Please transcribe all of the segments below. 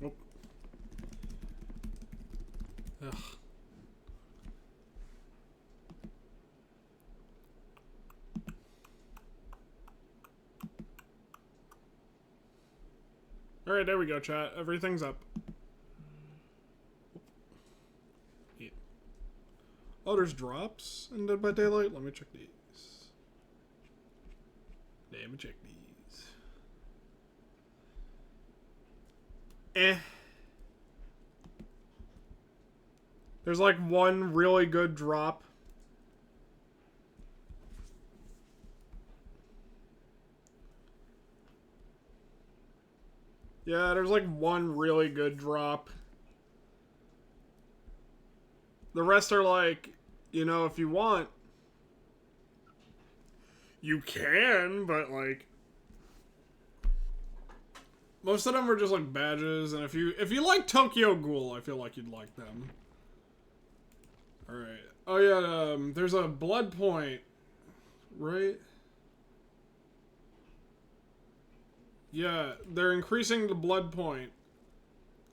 Nope. Ugh. Alright, there we go, chat. Everything's up. Yeah. Oh, there's drops in Dead by Daylight? Let me check these. Let me check these. There's like one really good drop. Yeah, there's like one really good drop. The rest are like, you know, if you want, you can, but like most of them are just like badges, and if you like Tokyo Ghoul, I feel like you'd like them. Alright. Oh yeah, there's a blood point, right? Yeah, they're increasing the blood point.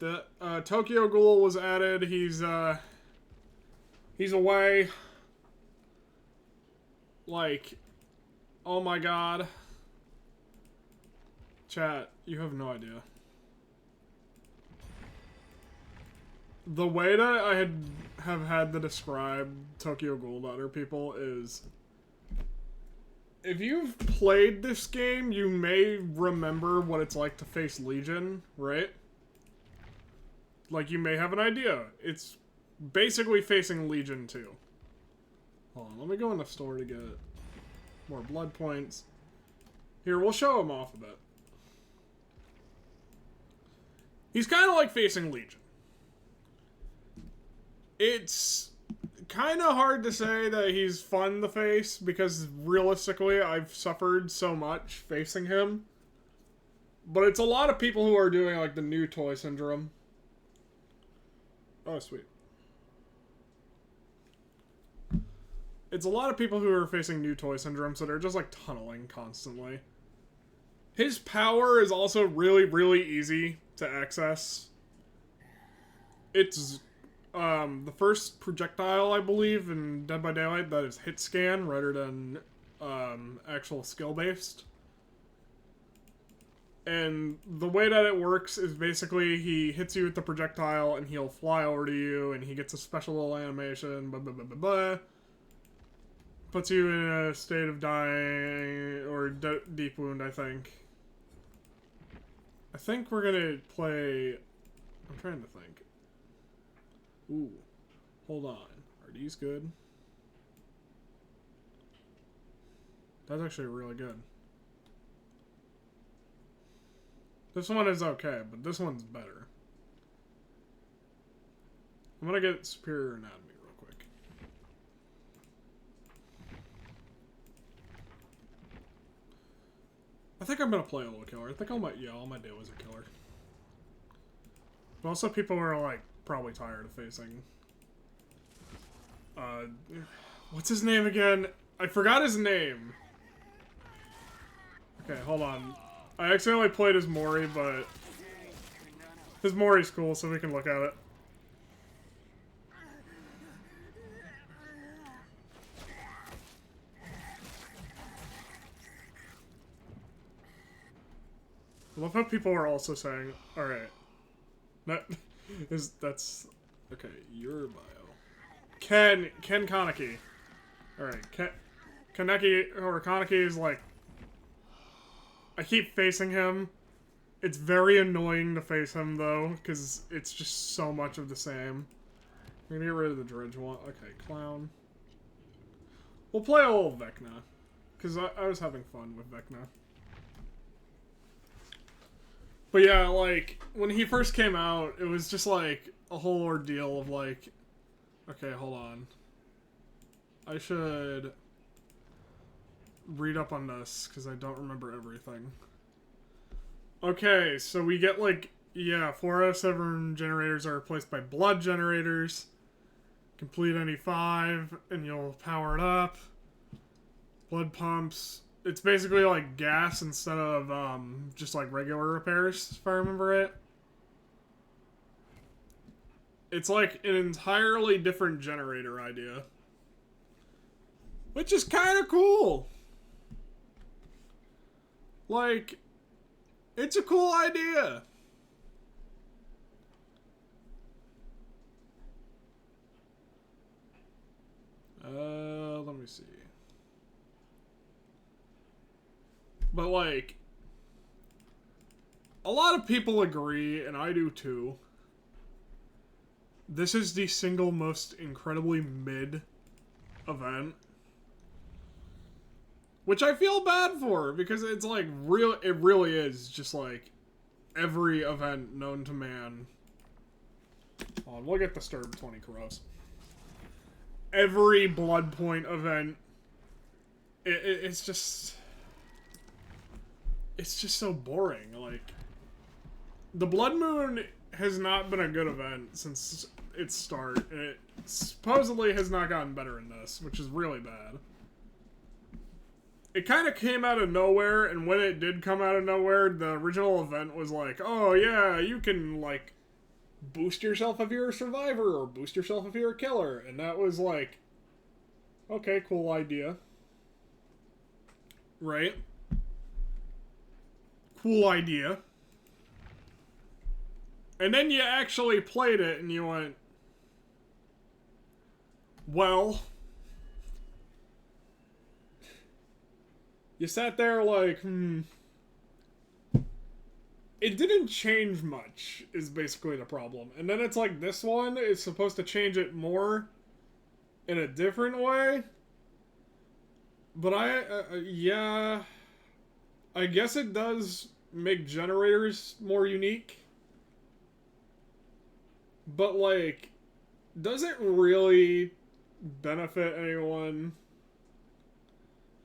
The Tokyo Ghoul was added. He's away. Like, oh my god. Chat, you have no idea. The way that I have had to describe Tokyo Ghoul to other people is, if you've played this game, you may remember what it's like to face Legion, right? Like, you may have an idea. It's basically facing Legion 2. Hold on, let me go in the store to get more blood points. Here, we'll show him off a bit. He's kind of like facing Legion. It's kind of hard to say that he's fun to face, because realistically, I've suffered so much facing him. But it's a lot of people who are doing, like, the new toy syndrome. Oh, sweet. It's a lot of people who are facing new toy syndrome, so they're just, like, tunneling constantly. His power is also really, really easy to access. It's the first projectile, I believe, in Dead by Daylight that is hit scan rather than actual skill based. And the way that it works is basically he hits you with the projectile and he'll fly over to you and he gets a special little animation, blah blah blah blah blah. Puts you in a state of dying or deep wound, I think. I think we're gonna play. I'm trying to think. Ooh, hold on. Are these good? That's actually really good. This one is okay, but this one's better. I'm gonna get Superior Anatomy real quick. I think I'm gonna play a little killer. I think all my day was a killer. But also people are like probably tired of facing. What's his name again? I forgot his name. Okay, hold on. I accidentally played as Mori, but his Mori's cool, so we can look at it. I love how people are also saying, alright. That's okay, your bio. Ken Kaneki. Alright, Kaneki or Kaneki is like, I keep facing him. It's very annoying to face him though, because it's just so much of the same. We're gonna get rid of the Dredge one. Okay, Clown. We'll play a little Vecna, because I was having fun with Vecna. But yeah, like, when he first came out, it was just like a whole ordeal of like, okay, hold on. I should read up on this, because I don't remember everything. Okay, so we get like, yeah, 4 out of 7 generators are replaced by blood generators. Complete any 5, and you'll power it up. Blood pumps. It's basically like gas instead of just like regular repairs, if I remember it. It's like an entirely different generator idea. Which is kind of cool. Like, it's a cool idea. Let me see. But like, a lot of people agree, and I do too. This is the single most incredibly mid event. Which I feel bad for, because it's like, it really is just like every event known to man. Hold on, we'll get Disturbed 20 Kuros. Every Bloodpoint event, it's just so boring. Like, the Blood Moon has not been a good event since its start, and it supposedly has not gotten better in this, which is really bad. It kind of came out of nowhere, and when it did come out of nowhere, the original event was like, oh yeah, you can, like, boost yourself if you're a survivor, or boost yourself if you're a killer, and that was like, okay, cool idea. Right? Cool idea. And then you actually played it, and you went, well... You sat there like, It didn't change much, is basically the problem. And then it's like, this one is supposed to change it more in a different way. But yeah, I guess it does make generators more unique. But like, does it really benefit anyone?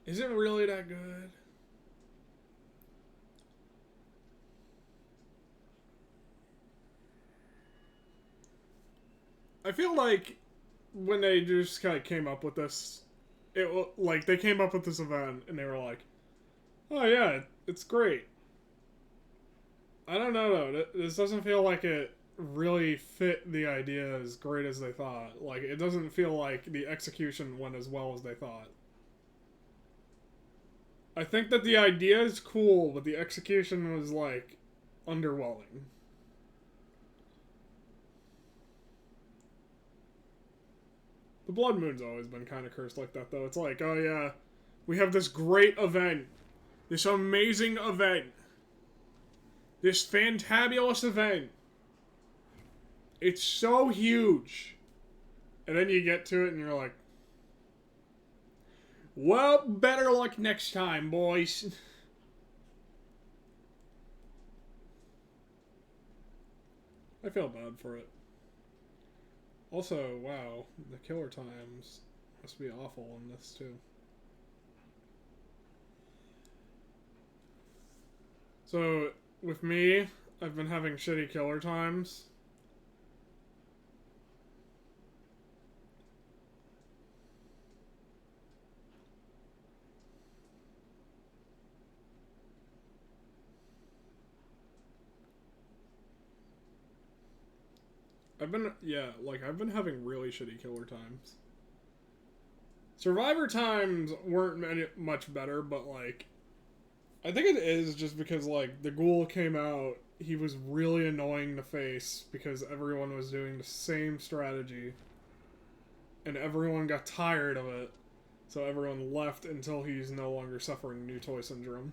Is it really that good? I feel like when they just kind of came up with this, like, they came up with this event and they were like, oh yeah, it's great. I don't know though, this doesn't feel like it really fit the idea as great as they thought. Like, it doesn't feel like the execution went as well as they thought. I think that the idea is cool, but the execution was, like, underwhelming. The Blood Moon's always been kind of cursed like that, though. It's like, oh yeah, we have this great event. This amazing event. This fantabulous event. It's so huge. And then you get to it and you're like, well, better luck next time, boys. I feel bad for it. Also, wow, the killer times must be awful in this, too. So, with me, I've been having shitty killer times. I've been having really shitty killer times. Survivor times weren't much better, but, like, I think it is just because, like, the ghoul came out, he was really annoying to face because everyone was doing the same strategy. And everyone got tired of it, so everyone left until he's no longer suffering new toy syndrome.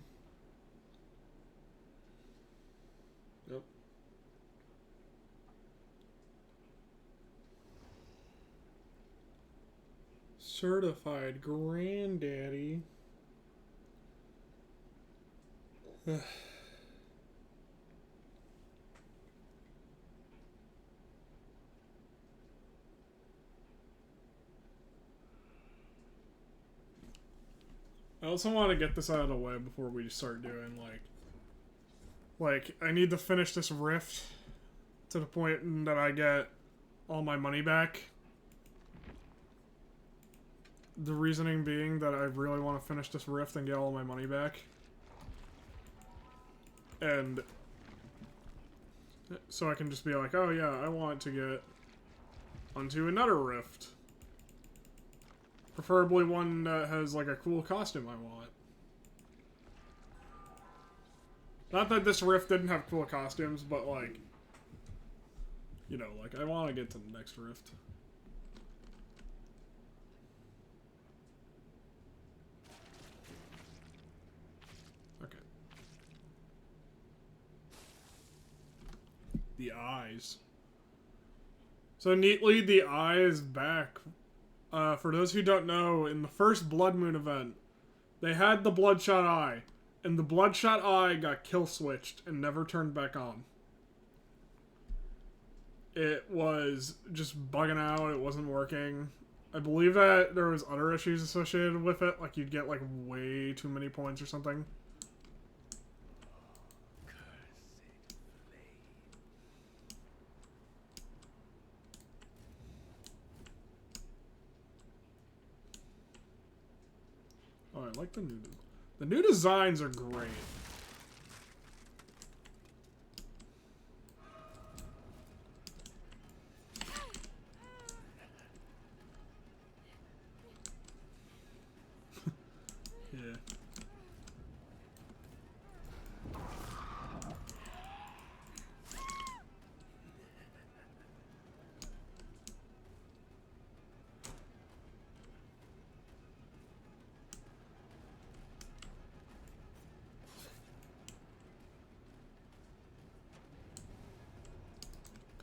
Yep. Certified granddaddy. I also want to get this out of the way before we start doing, like, I need to finish this rift to the point that I get all my money back. The reasoning being that I really want to finish this rift and get all my money back. And so I can just be like, oh yeah, I want to get onto another rift. Preferably one that has like a cool costume I want. Not that this rift didn't have cool costumes, but like, you know, like I want to get to the next rift. Okay. The eyes. So neatly, the eye is back. For those who don't know, in the first Blood Moon event, they had the Bloodshot Eye, and the Bloodshot Eye got kill switched and never turned back on. It was just bugging out, it wasn't working. I believe that there was other issues associated with it, like you'd get like way too many points or something. Oh, I like the new designs are great. Yeah.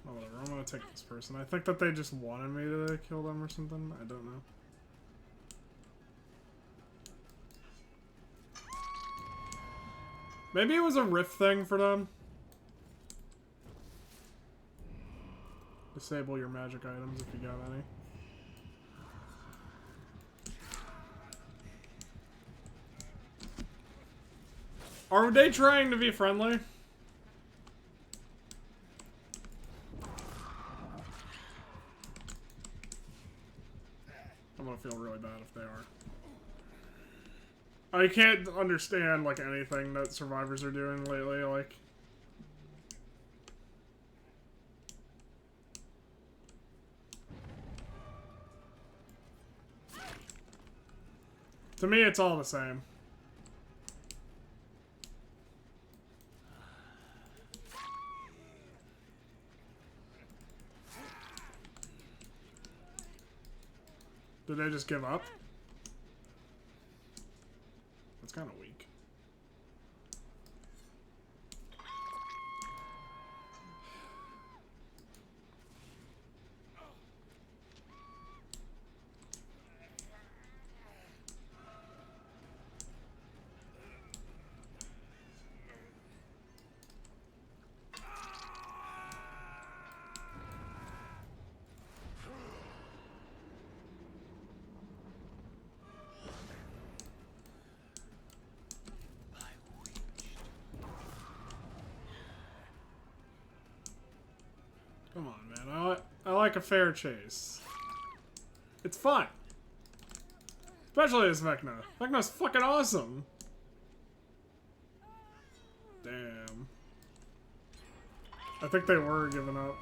Oh, whatever. I'm gonna take this person. I think that they just wanted me to kill them or something. I don't know. Maybe it was a rift thing for them. Disable your magic items if you got any. Are they trying to be friendly? I'm gonna feel really bad if they are. I can't understand, like, anything that survivors are doing lately, like... To me, it's all the same. Did they just give up? That's kind of weak. Come on, man. I like a fair chase. It's fun. Especially as Vecna. Vecna's fucking awesome. Damn. I think they were giving up.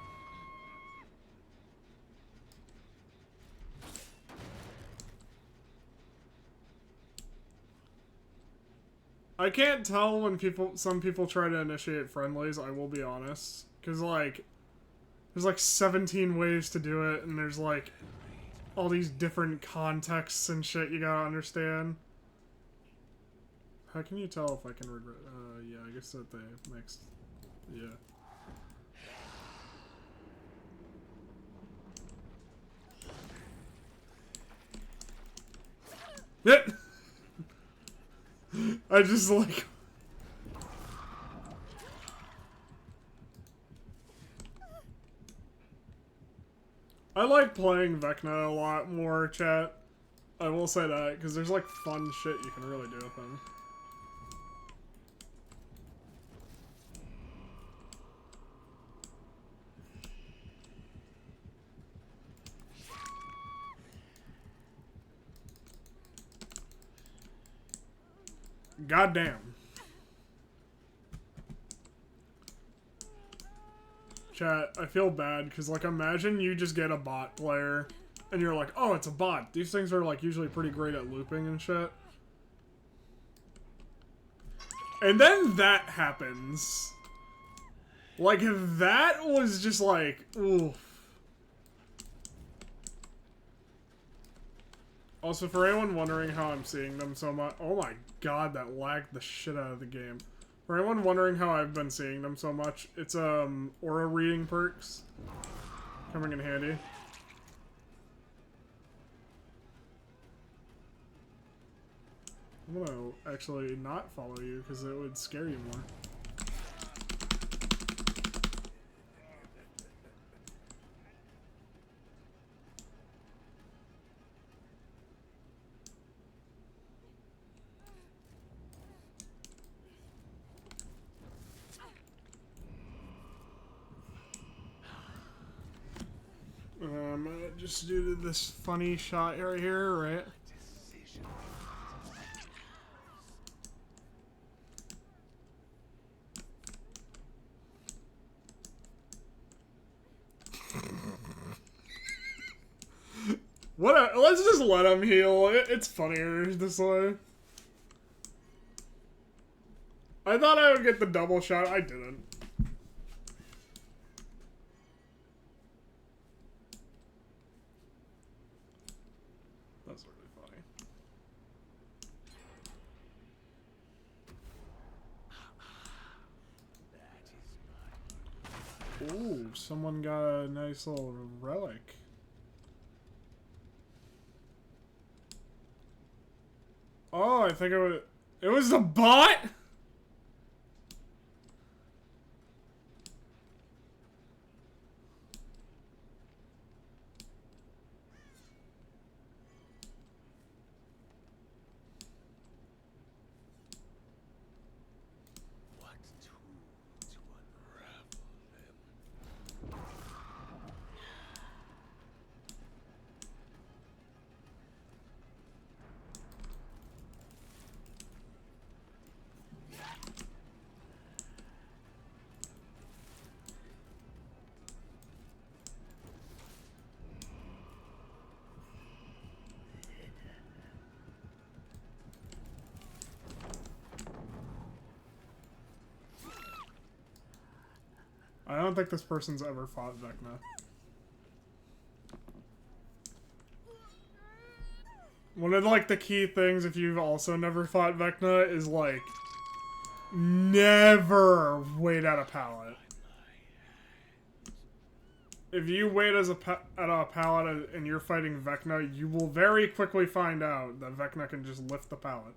I can't tell when some people try to initiate friendlies, I will be honest. Because, like, there's like 17 ways to do it, and there's like all these different contexts and shit you gotta understand. How can you tell if I can regret? Yeah, I guess that they mixed. Yeah. Yeah. I just like. I like playing Vecna a lot more, chat. I will say that, because there's like fun shit you can really do with him. Goddamn. chat, I feel bad because, like, imagine you just get a bot player and you're like, oh, it's a bot. These things are, like, usually pretty great at looping and shit. And then that happens. Like, that was just like, oof. Also, for anyone wondering how I'm seeing them so much, oh my god, that lagged the shit out of the game. For anyone wondering how I've been seeing them so much, it's aura reading perks coming in handy. I'm gonna actually not follow you because it would scare you more. Just do this funny shot right here, right? Let's just let him heal. It's funnier this way. I thought I would get the double shot. I didn't. That's really funny. Ooh, someone got a nice little relic. Oh, I think it was the bot? I don't think this person's ever fought Vecna. One of, like, the key things if you've also never fought Vecna is, like, never wait at a pallet. If you wait at a pallet and you're fighting Vecna, you will very quickly find out that Vecna can just lift the pallet.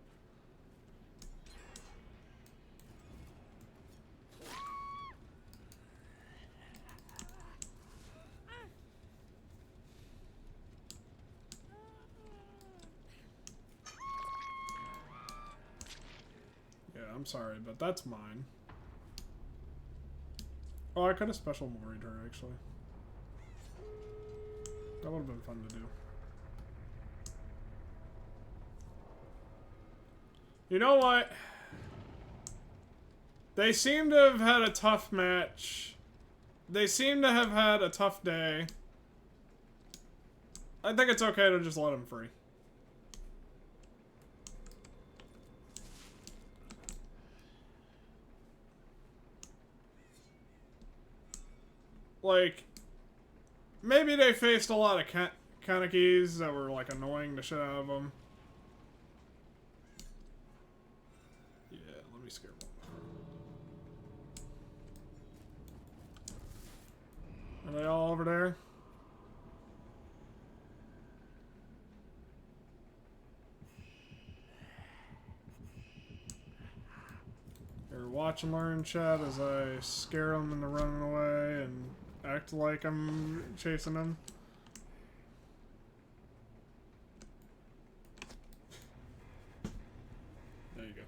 I'm sorry, but that's mine. Oh, I could have special moried her, actually. That would have been fun to do. You know what? They seem to have had a tough match. They seem to have had a tough day. I think it's okay to just let them free. Like, maybe they faced a lot of Kanekis that were, like, annoying the shit out of them. Yeah, let me scare one. Are they all over there? Here, watch and learn, chat, as I scare them into running away and act like I'm chasing them. There you go.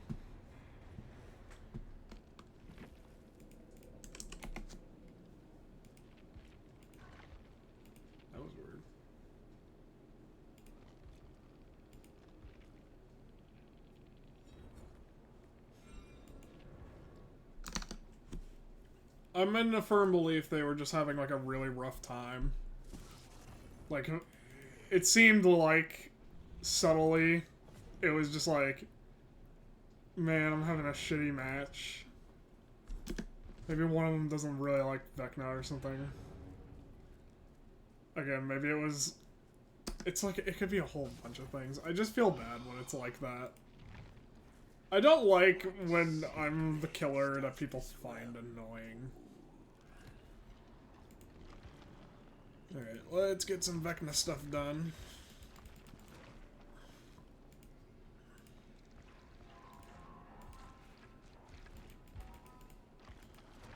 That was weird. I'm in a firm belief they were just having, like, a really rough time. Like, it seemed like, subtly, it was just like, man, I'm having a shitty match. Maybe one of them doesn't really like Vecna or something. Again, maybe it was... It's like, it could be a whole bunch of things. I just feel bad when it's like that. I don't like when I'm the killer that people find annoying. Alright, let's get some Vecna stuff done.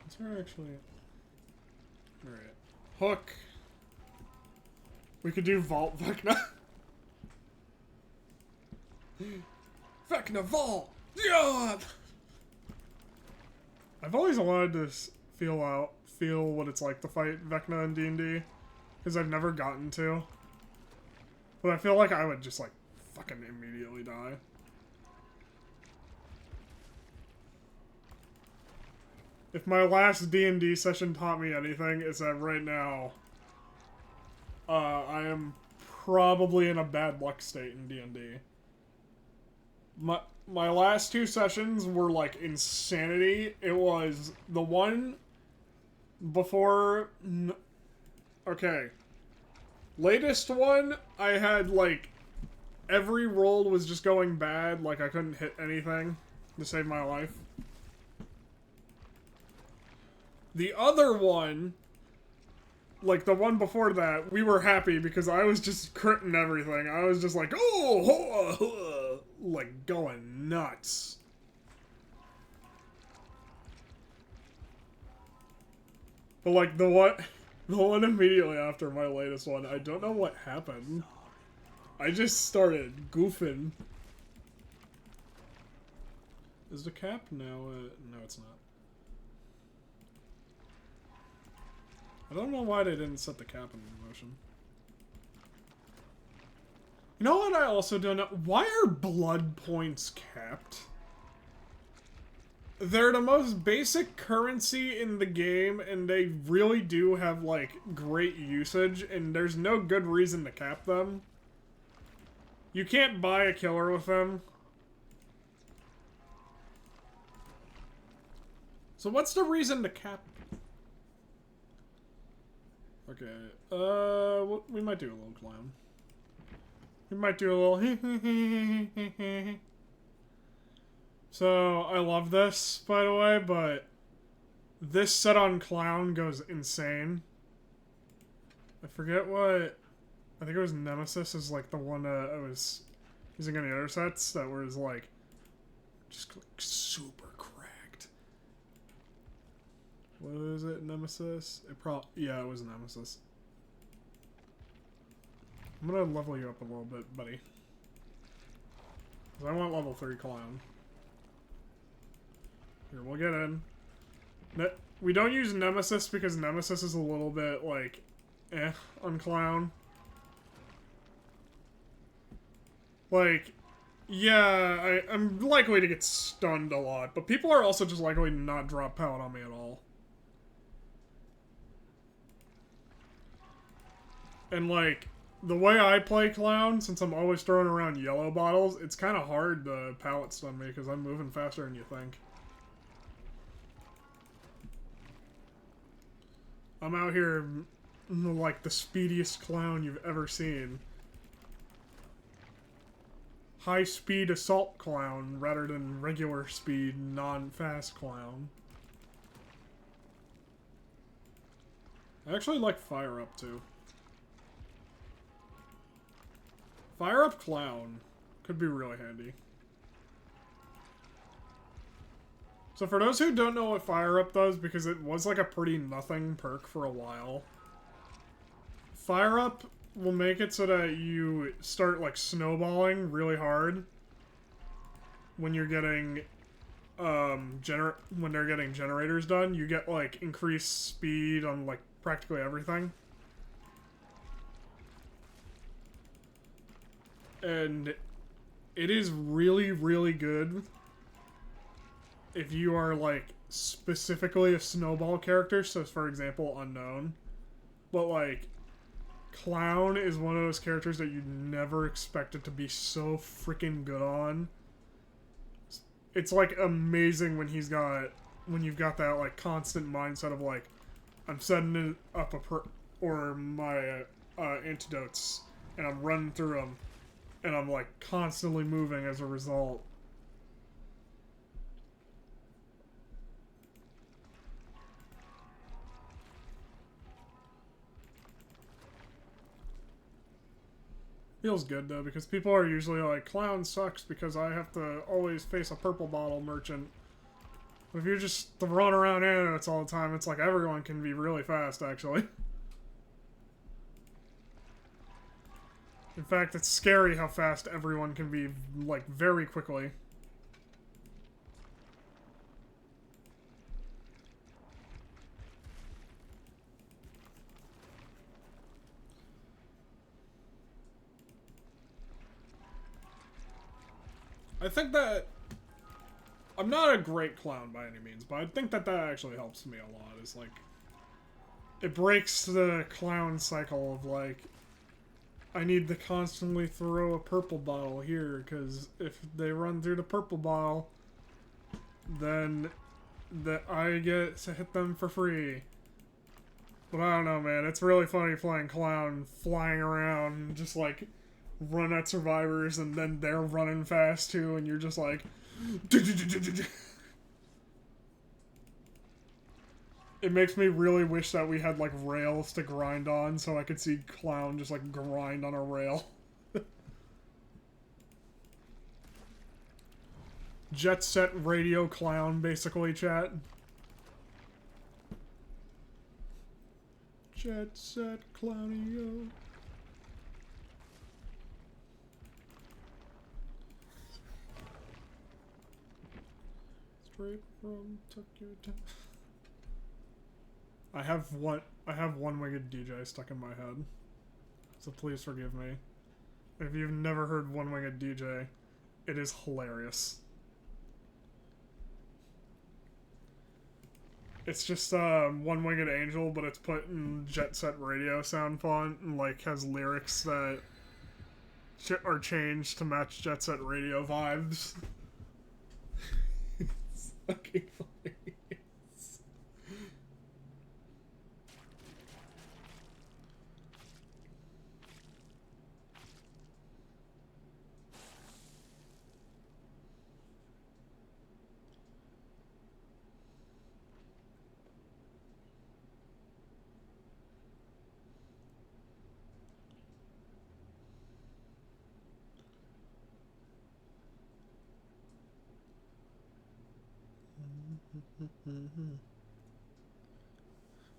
Is there actually... Alright. Hook. We could do Vault Vecna. Vecna Vault! Yeah! I've always wanted to feel what it's like to fight Vecna in D&D. Because I've never gotten to. But I feel like I would just, like, fucking immediately die. If my last D&D session taught me anything, it's that right now, I am probably in a bad luck state in D&D. My last two sessions were, like, insanity. It was the one before... Okay. Latest one, I had, like, every roll was just going bad. Like, I couldn't hit anything to save my life. The other one, like, the one before that, we were happy because I was just critting everything. I was just like, oh, like, going nuts. But, like, the one immediately after my latest one, I don't know what happened. I just started goofing. Is the cap now? No, it's not. I don't know why they didn't set the cap in motion. You know what I also don't know? Why are blood points capped? They're the most basic currency in the game, and they really do have, like, great usage, and there's no good reason to cap them. You can't buy a killer with them. So what's the reason to cap? Okay, we might do a little clown. We might do a little So, I love this, by the way, but this set on clown goes insane. I forget what... I think it was Nemesis is, like, the one I was using in the other sets that was, like, just, like, super cracked. What is it, Nemesis? Yeah, it was Nemesis. I'm gonna level you up a little bit, buddy. 'Cause I want level 3 clown. Here, we'll get in. We don't use Nemesis because Nemesis is a little bit, like, on clown. Like, yeah, I'm likely to get stunned a lot, but people are also just likely to not drop pallet on me at all. And, like, the way I play clown, since I'm always throwing around yellow bottles, it's kind of hard to pallet stun me because I'm moving faster than you think. I'm out here like the speediest clown you've ever seen. High-speed assault clown rather than regular speed, non-fast clown. I actually like Fire Up too. Fire Up Clown could be really handy. So for those who don't know what Fire Up does, because it was like a pretty nothing perk for a while, Fire Up will make it so that you start like snowballing really hard when you're getting when they're getting generators done. You get like increased speed on like practically everything. And it is really, really good if you are, like, specifically a Snowball character, so for example, Unknown. But, like, Clown is one of those characters that you never expected to be so freaking good on. It's, like, amazing when you've got that, like, constant mindset of, like, I'm setting up my antidotes, and I'm running through them, and I'm, like, constantly moving as a result. Feels good, though, because people are usually like, Clown sucks because I have to always face a purple bottle merchant. But if you're just throwing around antidotes all the time, it's like everyone can be really fast, actually. In fact, it's scary how fast everyone can be, like, very quickly. I think that... I'm not a great clown by any means, but I think that actually helps me a lot. It's like... It breaks the clown cycle of, like... I need to constantly throw a purple bottle here, because if they run through the purple bottle, then I get to hit them for free. But I don't know, man. It's really funny playing clown, flying around, and just, like... run at survivors, and then they're running fast too, and you're just like... It makes me really wish that we had, like, rails to grind on, so I could see Clown just, like, grind on a rail. Jet Set Radio Clown, basically, chat. Jet Set Clownio. Straight from Tokyo Town. I have one-winged DJ stuck in my head, so please forgive me. If you've never heard one-winged DJ, it is hilarious. It's just one-winged angel, but it's put in Jet Set Radio sound font and like has lyrics that are changed to match Jet Set Radio vibes. It's fucking hilarious.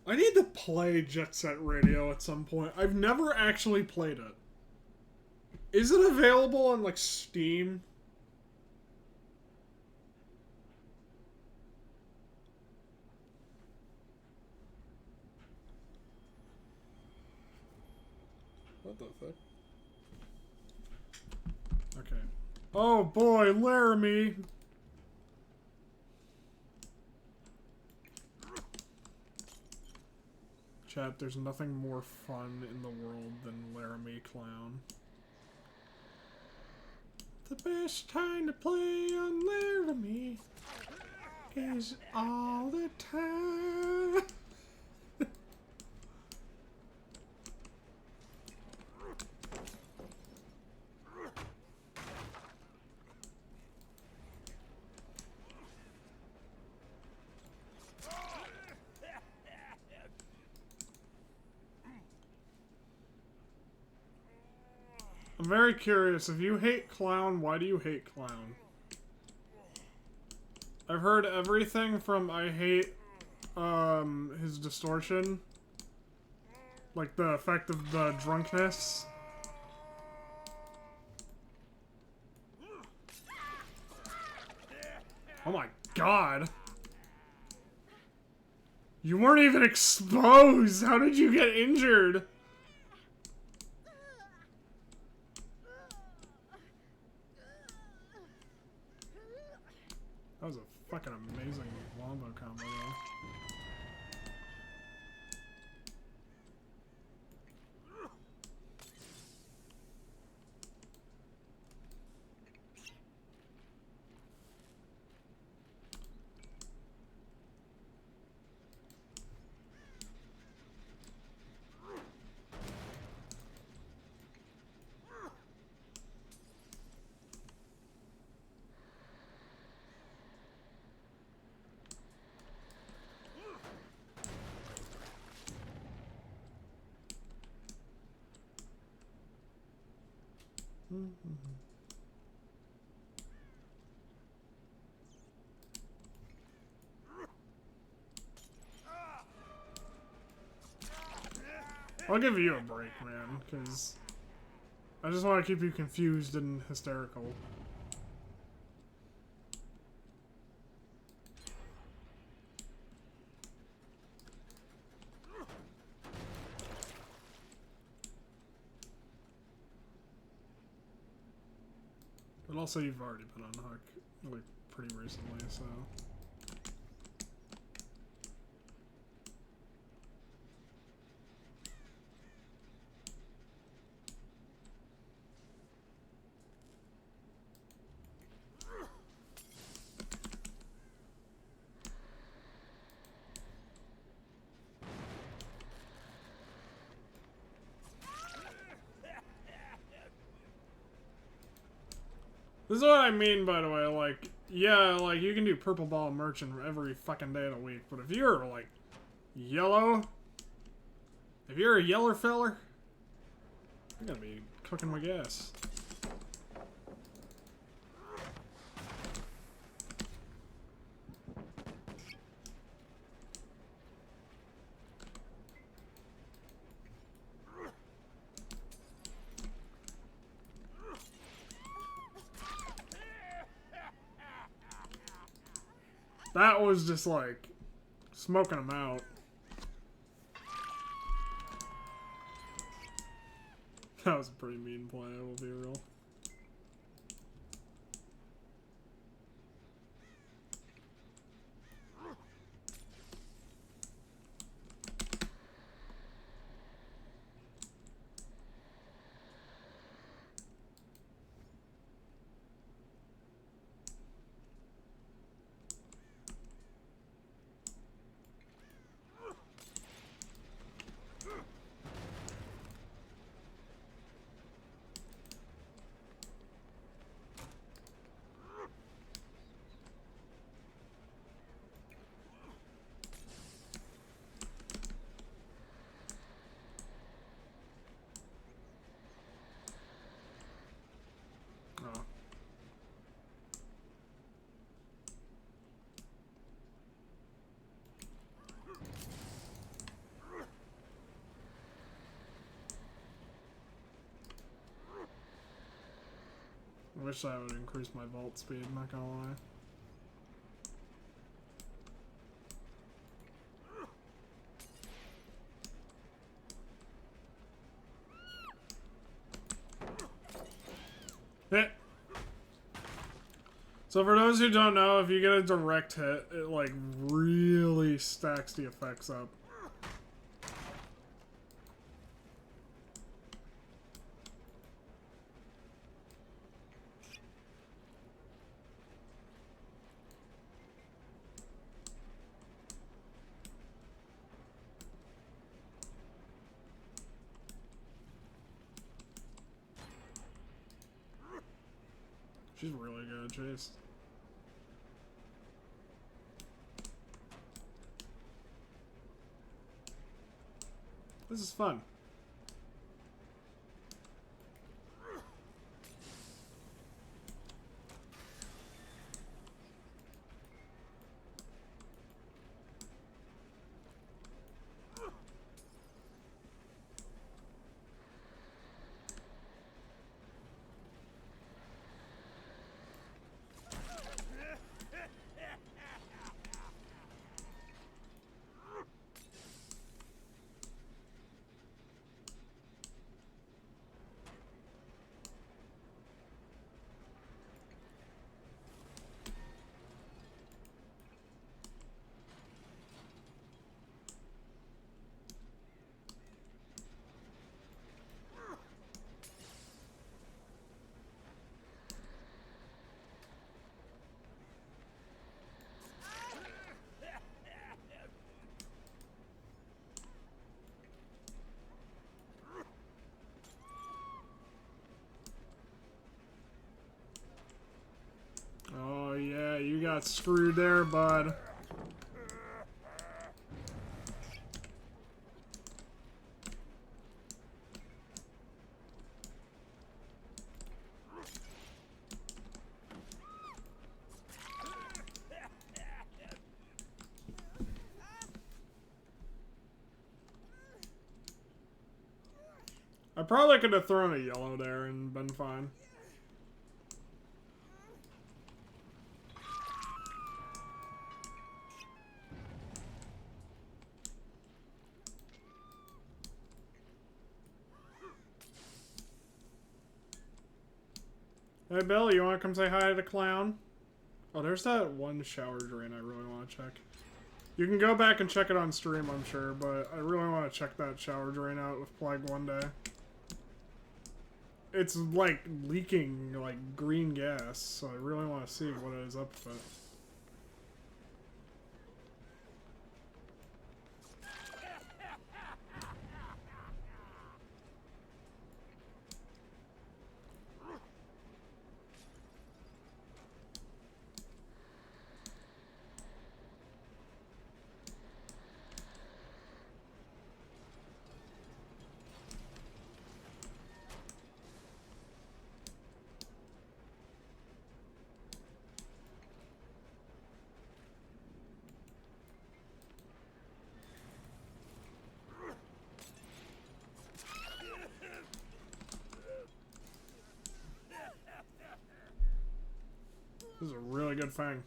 I need to play Jet Set Radio at some point. I've never actually played it. Is it available on, like, Steam? What the fuck? Okay. Oh boy, Laramie! Chat, there's nothing more fun in the world than Laramie Clown. The best time to play on Laramie is all the time. I'm very curious, if you hate Clown, why do you hate Clown? I've heard everything from I hate his distortion, like the effect of the drunkenness. Oh my god. You weren't even exposed! How did you get injured? That was a fucking amazing wombo combo. by the way. I'll give you a break, man, because I just want to keep you confused and hysterical. But also, you've already been on Hook, like, pretty recently, so... This is what I mean, by the way, like, yeah, like, you can do Purple Ball Merchant every fucking day of the week, but if you're, like, yellow, if you're a yeller feller, you're gonna be cooking my gas. That was just like smoking them out. That was a pretty mean play, I will be real. Oh. I wish I would increase my vault speed, not gonna lie. Hit! So for those who don't know, if you get a direct hit, it like really stacks the effects up. She's really good, Chase. This is fun. got screwed there, bud. I probably could have thrown a yellow there and been fine. Hey, Bill, you want to come say hi to the clown? Oh, there's that one shower drain I really want to check. You can go back and check it on stream, I'm sure, but I really want to check that shower drain out with Plague one day. It's, like, leaking, like, green gas, so I really want to see what it is up with it. This is a really good thing.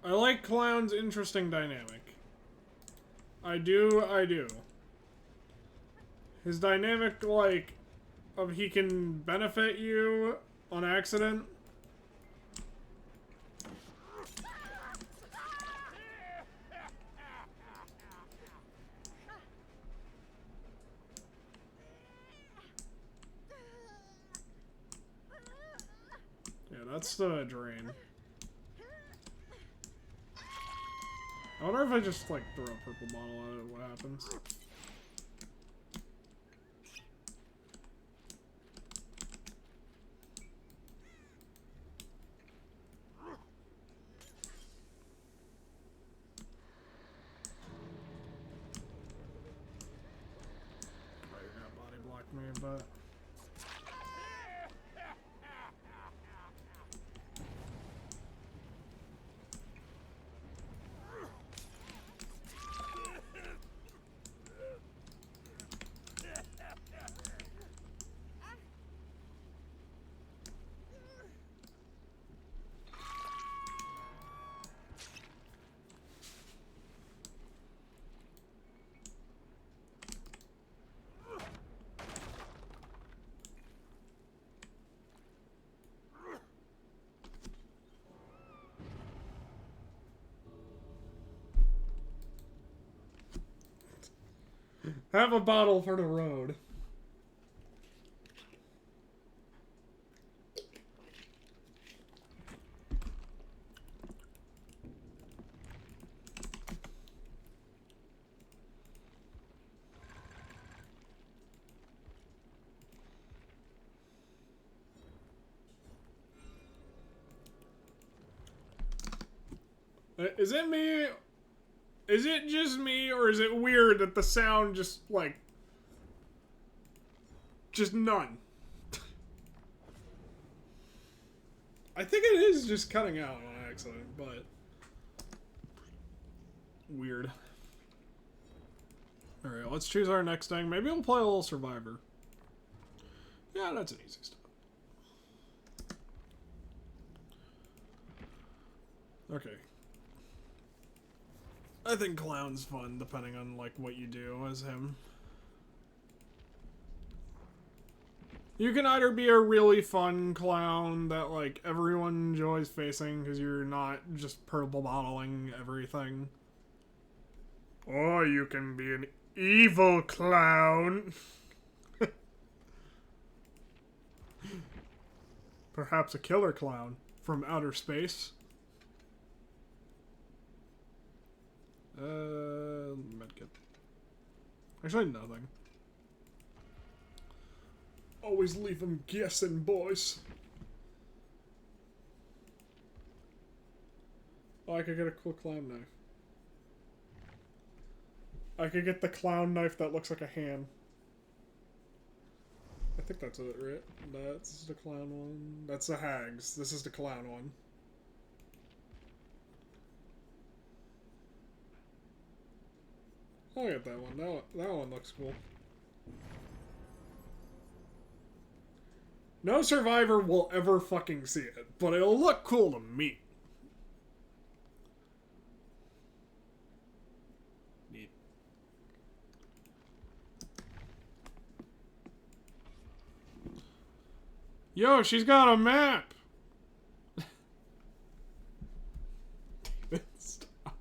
I like Clown's interesting dynamic. I do. His dynamic, like, of he can benefit you on accident. Yeah, that's the drain. I wonder if I just, like, throw a purple bottle at it, what happens? Oh, you're gonna body block me, but... Have a bottle for the road. Is it me? Is it just me, or is it weird that the sound just, like... Just none? I think it is just cutting out on accident, but... Weird. Alright, let's choose our next thing. Maybe we'll play a little Survivor. Yeah, that's an easy step. Okay. I think Clown's fun, depending on, like, what you do as him. You can either be a really fun clown that, like, everyone enjoys facing because you're not just purple bottling everything. Or you can be an evil clown. Perhaps a killer clown from outer space. Medkit. Actually, nothing. Always leave them guessing, boys. Oh, I could get a cool clown knife. I could get the clown knife that looks like a hand. I think that's it, right? That's the clown one. That's the hags. This is the clown one. I'll get that one. That one looks cool. No survivor will ever fucking see it, but it'll look cool to me. Neat. Yo, she's got a map! David, stop.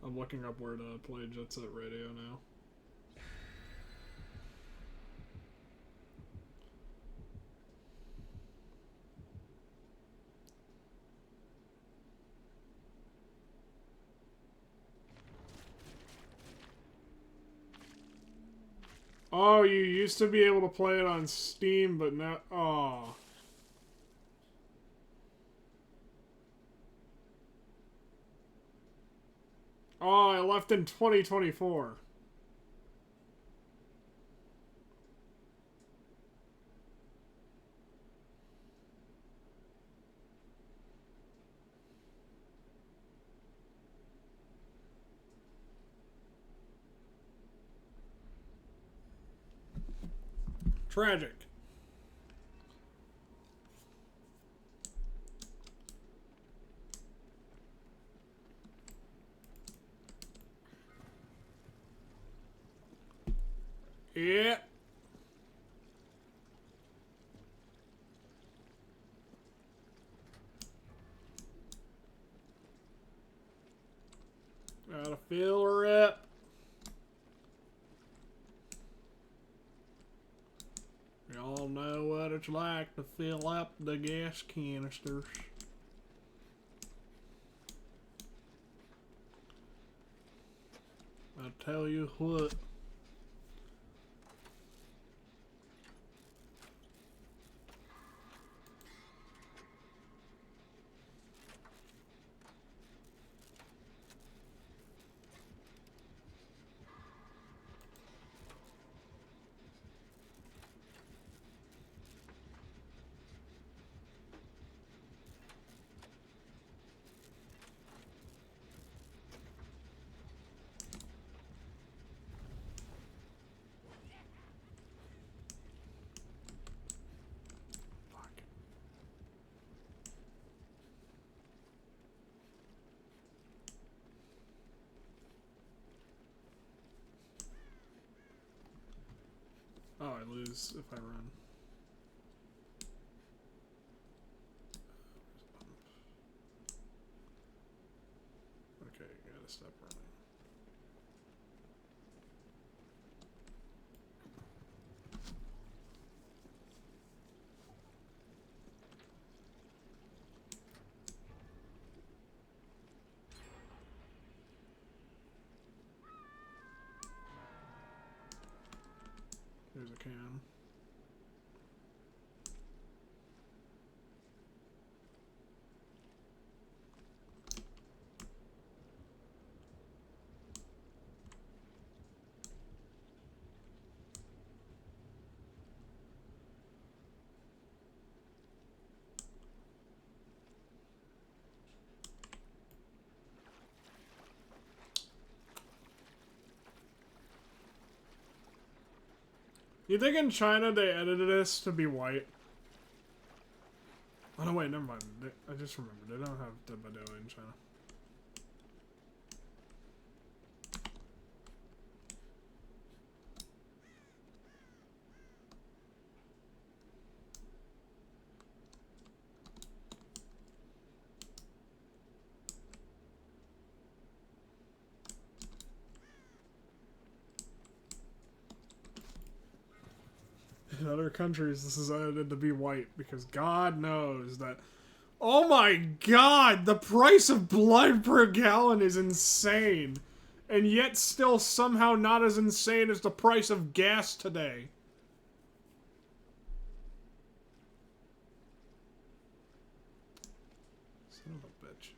I'm looking up where to play Jet Set Radio now. Oh, you used to be able to play it on Steam, but now... Oh. Oh, I left in 2024. Tragic. Yeah. Gotta fill her up. Y'all know what it's like to fill up the gas canisters. I tell you what. Oh, I lose if I run. Okay, gotta stop running. There's a can. You think in China they edited this to be white? Oh no, wait, never mind. I just remembered. They don't have Dead by Daylight in China. In other countries, this is edited to be white because God knows that. Oh my God! The price of blood per gallon is insane, and yet still somehow not as insane as the price of gas today. Son of a bitch.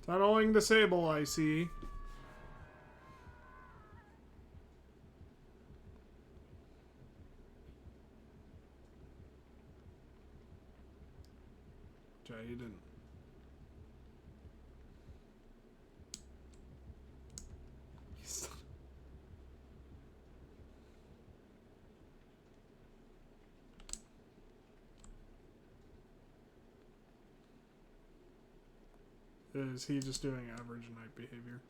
Tunneling disable, I see. Jay, you didn't. Is he just doing average night behavior?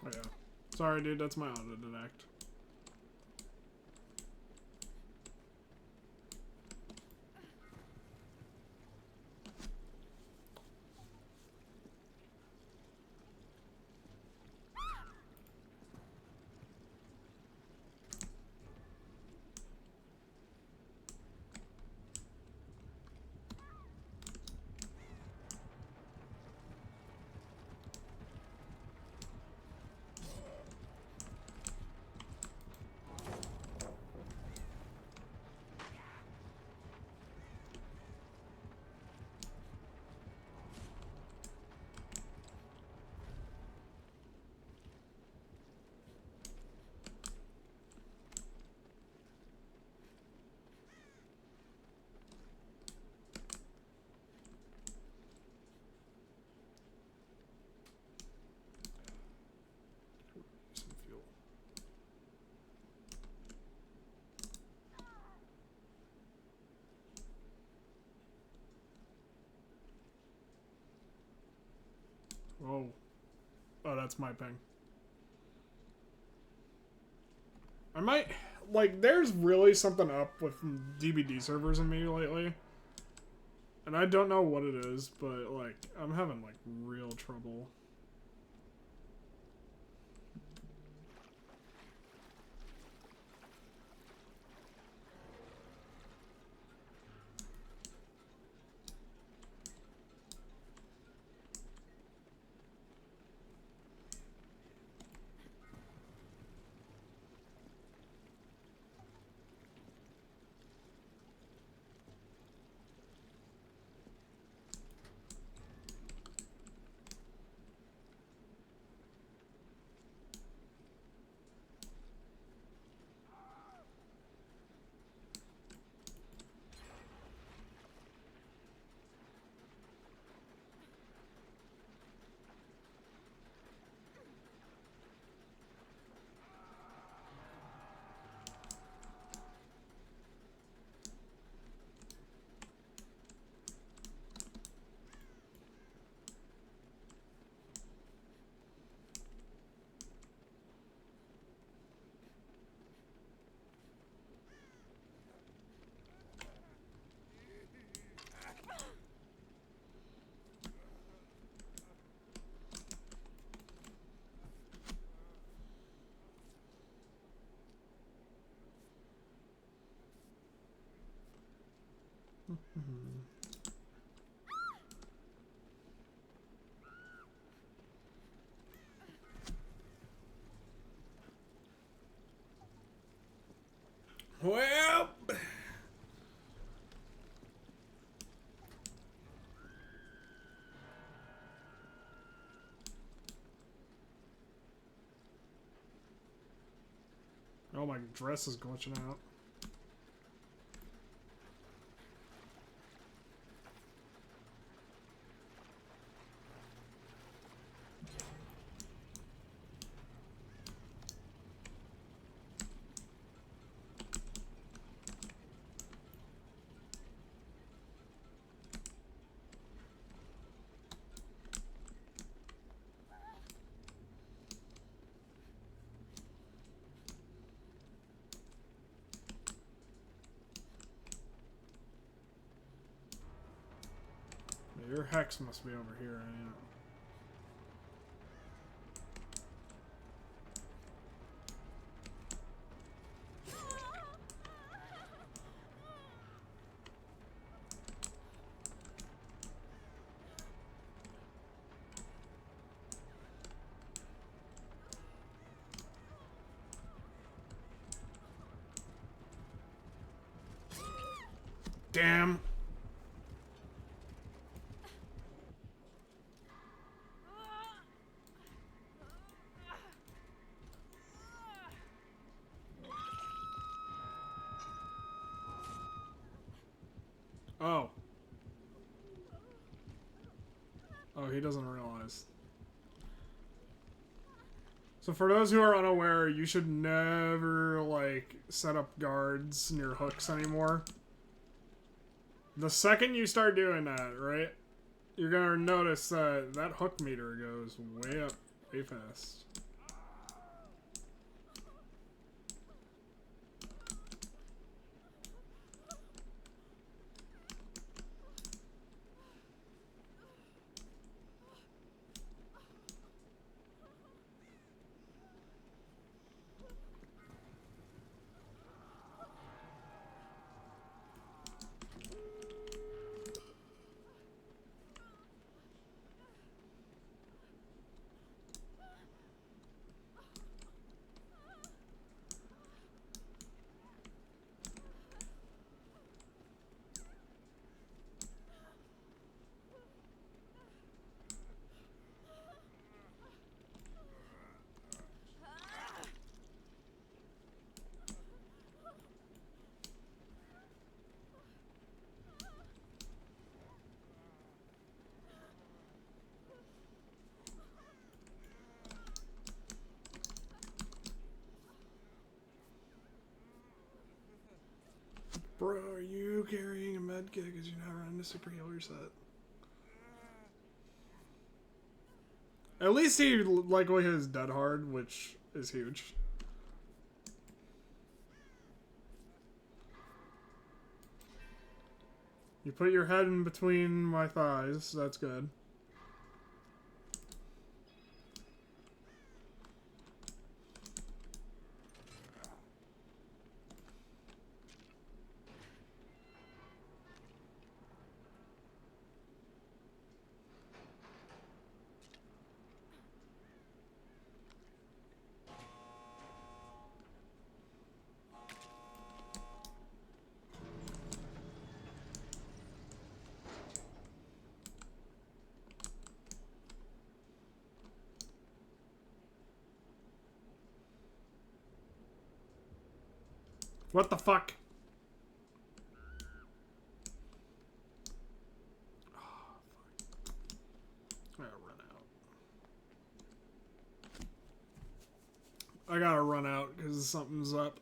Oh yeah. Sorry, dude, that's my audited act. Some fuel. Whoa. Oh, that's my ping. I might... Like, there's really something up with DBD servers in me lately. And I don't know what it is, but, like, I'm having, like, real trouble. Well... Oh, my dress is glitching out. Your hex must be over here, ain't it? Damn. Oh. Oh, he doesn't realize. So for those who are unaware, you should never, like, set up guards near hooks anymore. The second you start doing that, right, you're gonna notice that that hook meter goes way up, way fast. Bro, are you carrying a med kit because you're not running the super healer set? At least he likely has dead hard, which is huge. You put your head in between my thighs, that's good. What the fuck? Oh, fuck. I gotta run out. I gotta run out because something's up.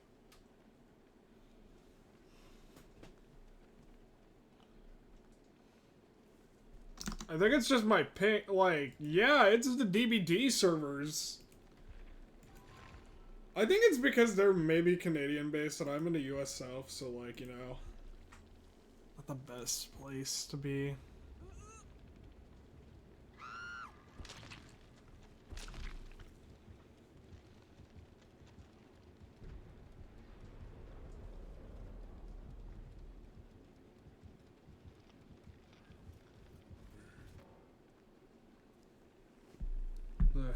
I think it's just my ping. Like, yeah, it's the DBD servers. I think it's because they're maybe Canadian based and I'm in the US South, so like, you know, not the best place to be. Ugh.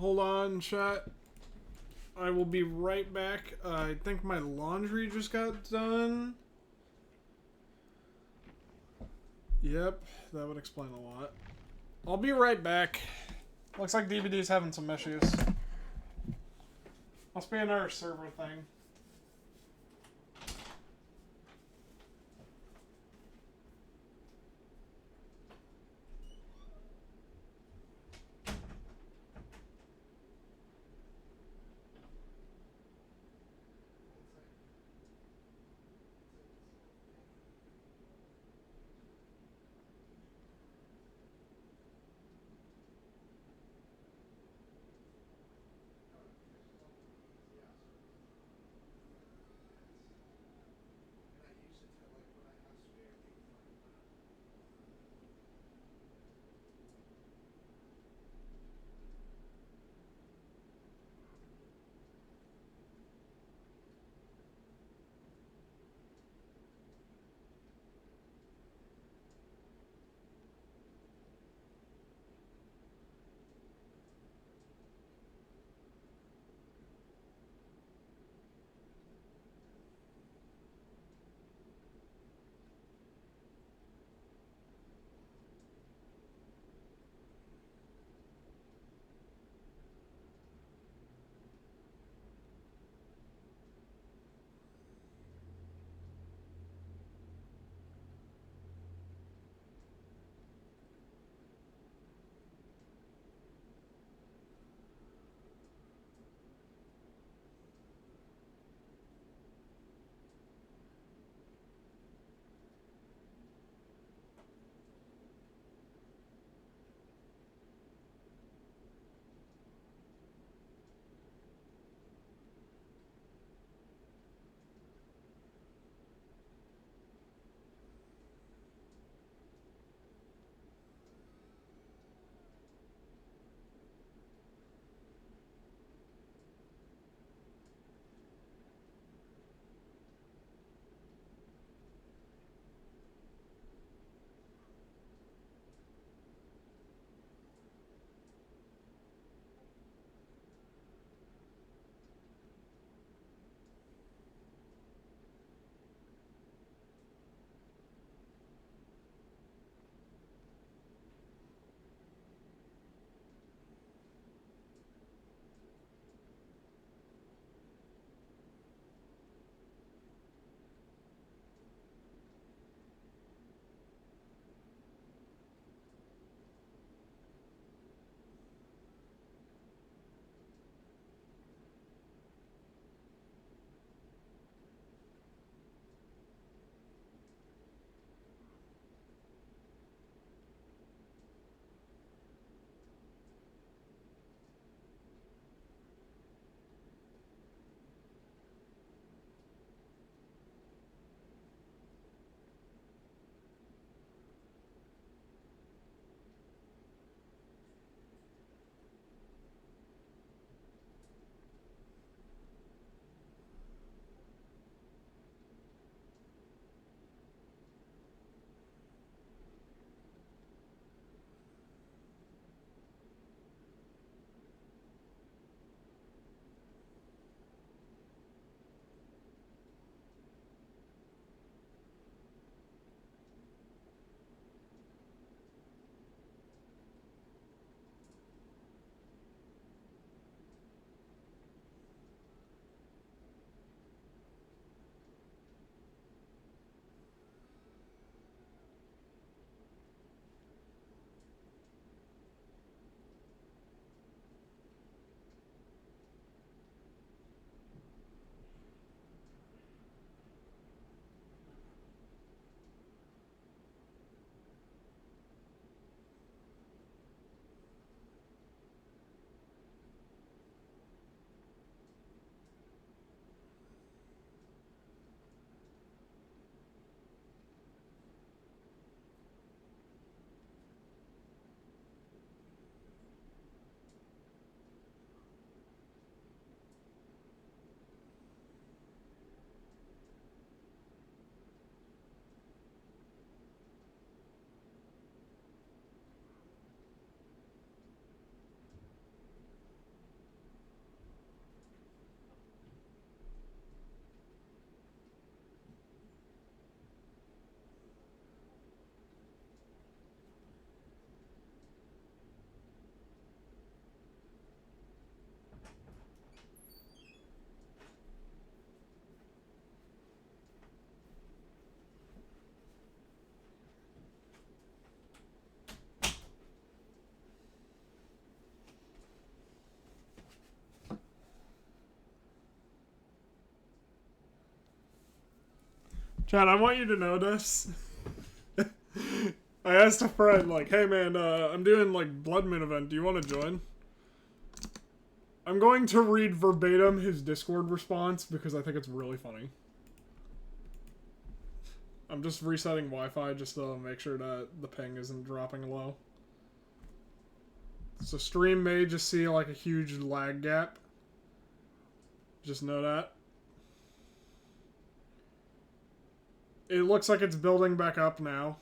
Hold on, chat. I will be right back. I think my laundry just got done. Yep, that would explain a lot. I'll be right back. Looks like DVD's having some issues. Must be another server thing. Chad, I want you to know this. I asked a friend, like, hey man, I'm doing, like, Blood Moon event. Do you want to join? I'm going to read verbatim his Discord response because I think it's really funny. I'm just resetting Wi-Fi just to make sure that the ping isn't dropping low. So stream may just see, like, a huge lag gap. Just know that. It looks like it's building back up now.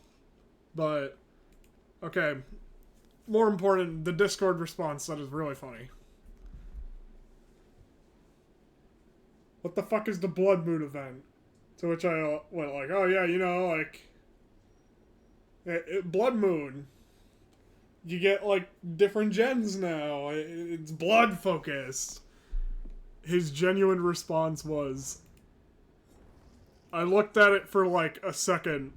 But, okay. More important, the Discord response, that is really funny. What the fuck is the Blood Moon event? To which I went like, oh yeah, you know, like... Blood Moon. You get, like, different gens now. It's blood focused. His genuine response was... I looked at it for, like, a second.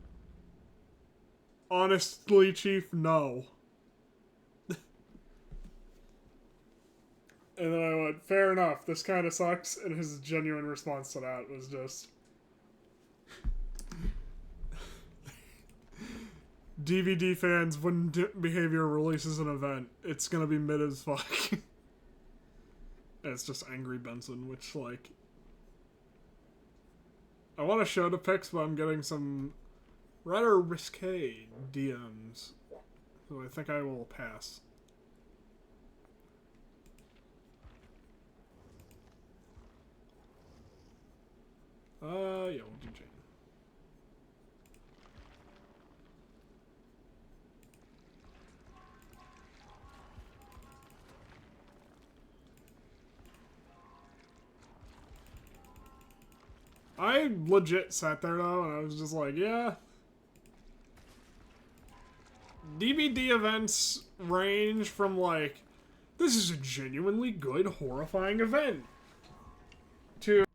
Honestly, Chief, no. And then I went, fair enough, this kind of sucks. And his genuine response to that was just... DVD fans, when Behavior releases an event, it's gonna be mid as fuck. And it's just Angry Benson, which, like... I want to show the pics, but I'm getting some rather risque DMs. So I think I will pass. Yeah, we'll do Jane. I legit sat there though, and I was just like, yeah. DVD events range from like, this is a genuinely good, horrifying event, to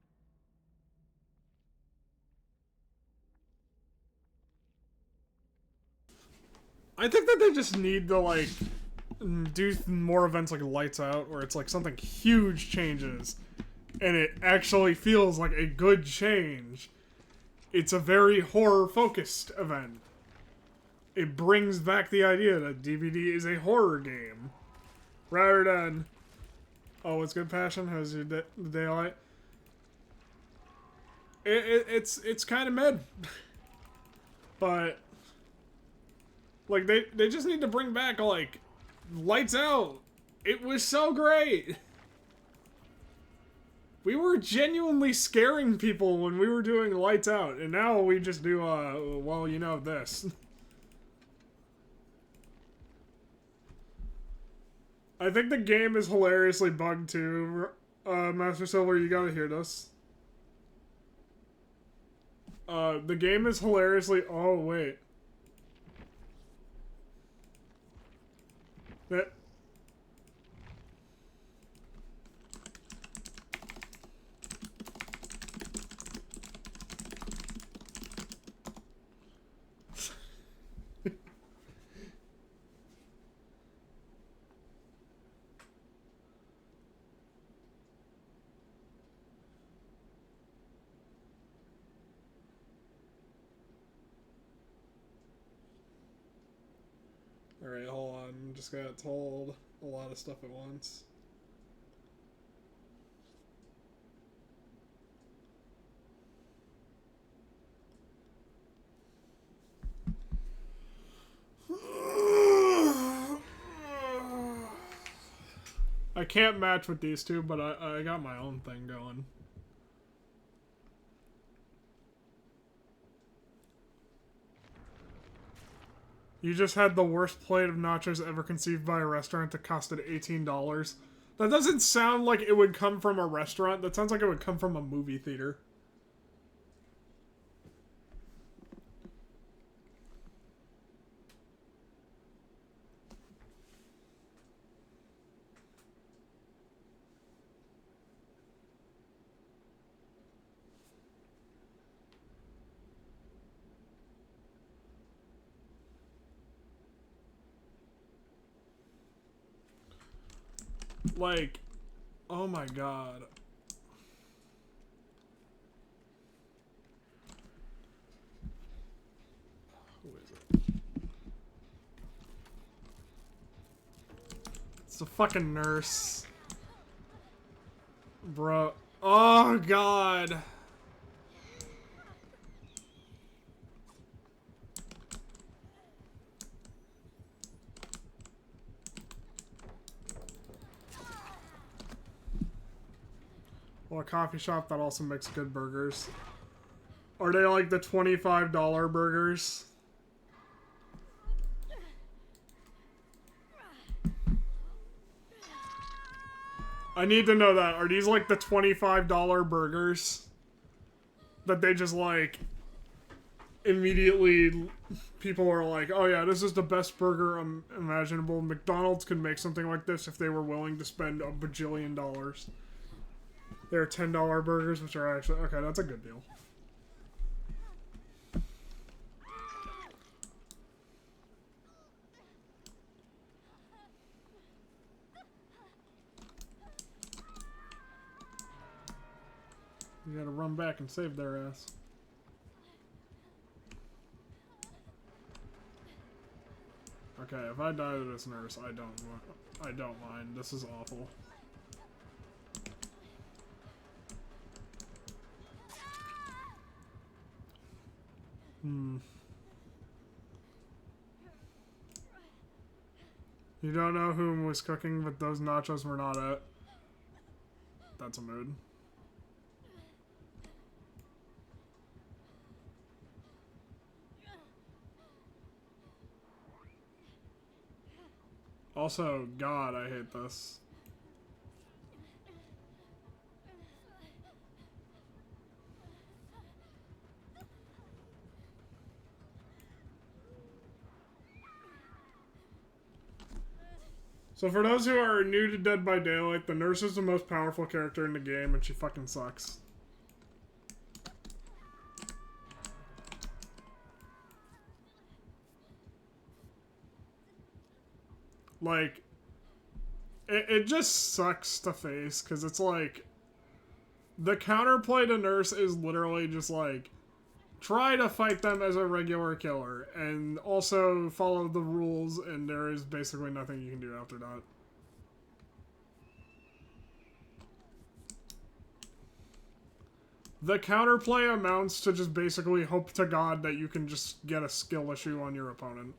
I think that they just need to like do more events like Lights Out, where it's like something huge changes and it actually feels like a good change. It's a very horror-focused event. It brings back the idea that DVD is a horror game. Rather than, oh, what's good, Passion? How's your the daylight? It's kind of mid. But, like, they just need to bring back, like, Lights Out. It was so great. We were genuinely scaring people when we were doing Lights Out, and now we just do, well, you know, this. I think the game is hilariously bugged, too. Master Silver, you gotta hear this. The game is hilariously... Oh, wait. That... Alright, hold on. Just got told a lot of stuff at once. I can't match with these two, but I got my own thing going. You just had the worst plate of nachos ever conceived by a restaurant that costed $18. That doesn't sound like it would come from a restaurant. That sounds like it would come from a movie theater. Like, oh my god. It's a fucking nurse. Bro. Oh, God. Well, a coffee shop that also makes good burgers. Are they like the $25 burgers? I need to know that. Are these like the $25 burgers? That they just like immediately people are like, oh yeah, this is the best burger imaginable. McDonald's could make something like this if they were willing to spend a bajillion dollars. They're $10 burgers, which are actually... Okay, that's a good deal. You gotta run back and save their ass. Okay, if I die to this nurse, I don't mind. This is awful. You don't know who was cooking, but those nachos were not it. That's a mood. Also, God, I hate this. So for those who are new to Dead by Daylight, the nurse is the most powerful character in the game, and she fucking sucks. Like, it just sucks to face, because it's like, the counterplay to nurse is literally just like, try to fight them as a regular killer, and also follow the rules, and there is basically nothing you can do after that. The counterplay amounts to just basically hope to God that you can just get a skill issue on your opponent.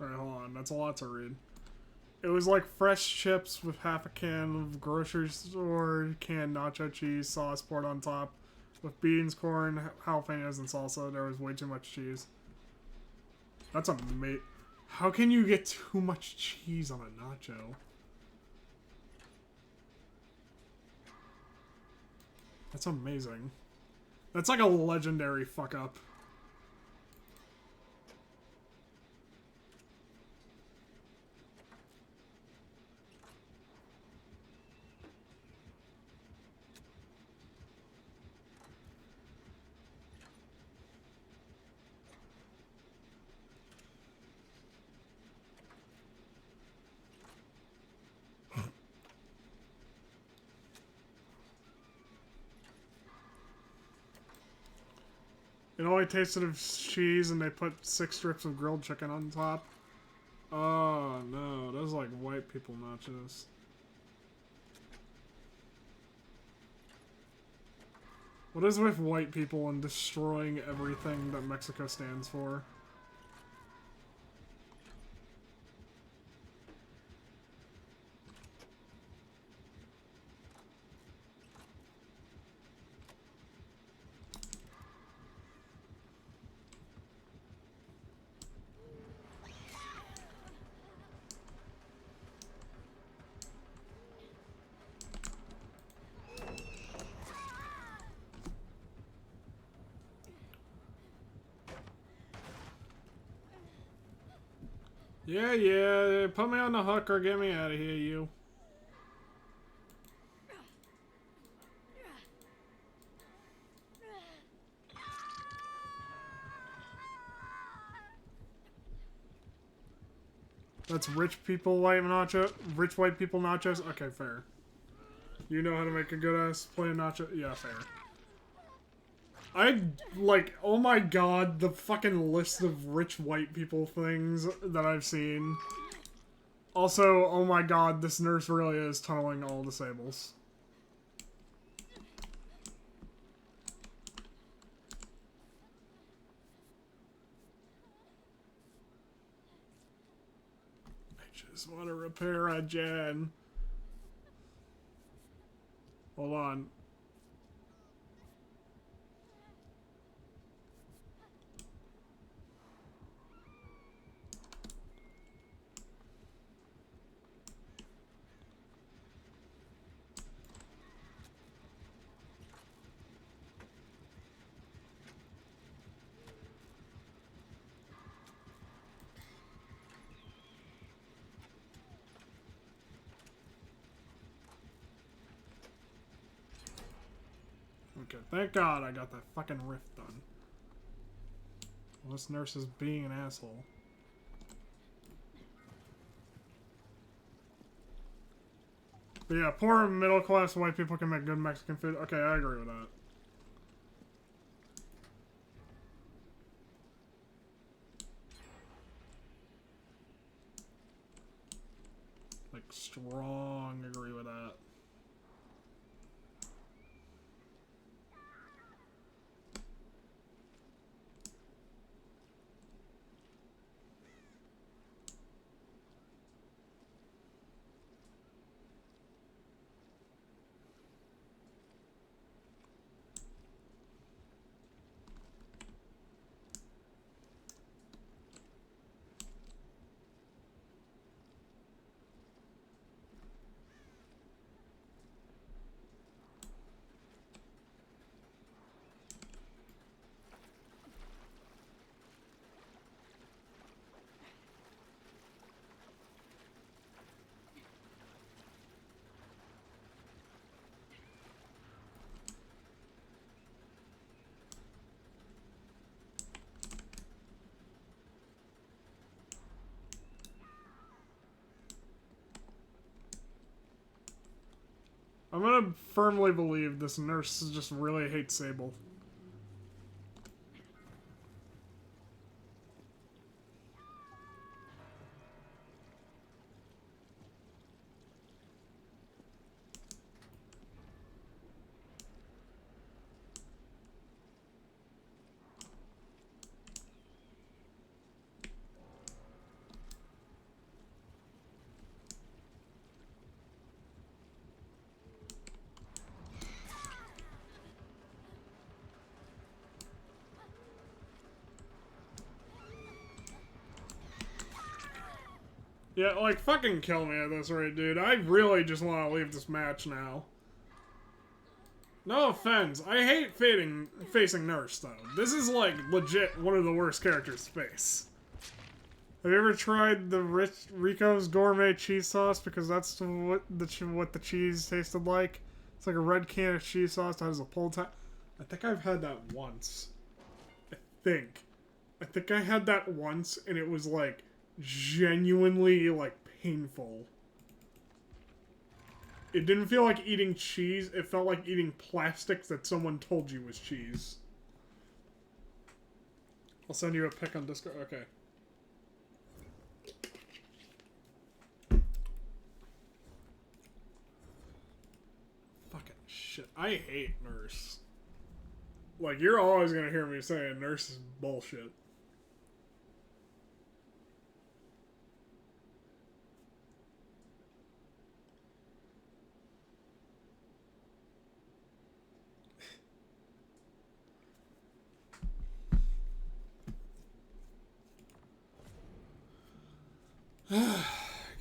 Alright, hold on. That's a lot to read. It was like fresh chips with half a can of grocery store canned nacho cheese sauce poured on top with beans, corn, jalapenos, and salsa. There was way too much cheese. That's amazing. How can you get too much cheese on a nacho? That's amazing. That's like a legendary fuck up. It only tasted of cheese and they put 6 strips of grilled chicken on top. Oh no, those are like white people nachos. What is with white people and destroying everything that Mexico stands for? Yeah, yeah. Put me on the hook or get me out of here, you. That's rich people white nacho. Rich white people nachos. Okay, fair. You know how to make a good ass plain nacho. Yeah, fair. I like. Oh my god, the fucking list of rich white people things that I've seen. Also, oh my god, this nurse really is tunneling all disables. I just want to repair a gen. Hold on. Okay, thank God I got that fucking rift done. Well, this nurse is being an asshole. But yeah, poor middle-class white people can make good Mexican food. Okay, I agree with that. Like, strong agree with that. I'm gonna firmly believe this nurse just really hates Sable. Yeah, like, fucking kill me at this rate, dude. I really just want to leave this match now. No offense. I hate facing Nurse, though. This is, like, legit one of the worst characters to face. Have you ever tried the Rico's Gourmet Cheese Sauce? Because that's what the cheese tasted like. It's like a red can of cheese sauce that has a pull tab. I think I've had that once. I think I had that once, and it was, like, genuinely, like, painful. It didn't feel like eating cheese. It felt like eating plastic that someone told you was cheese. I'll send you a pic on Discord. Okay. Fucking shit. I hate Nurse. Like, you're always gonna hear me saying Nurse is bullshit.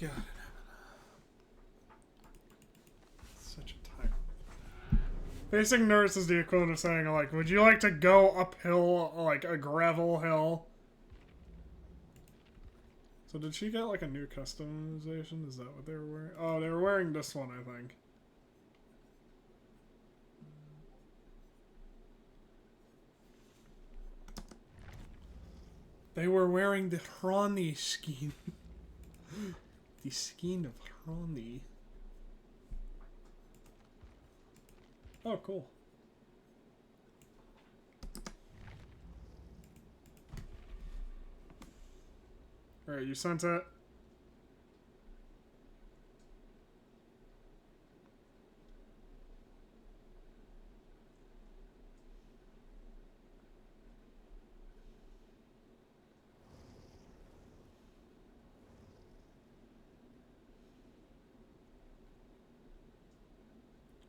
God. Such a time. Facing Nurse is the equivalent of saying, like, would you like to go uphill, like, a gravel hill? So did she get like a new customization? Is that what they were wearing? Oh, they were wearing this one, I think. They were wearing the Hrani skin. The skin of Hrani. Oh, cool. Alright, you sent it.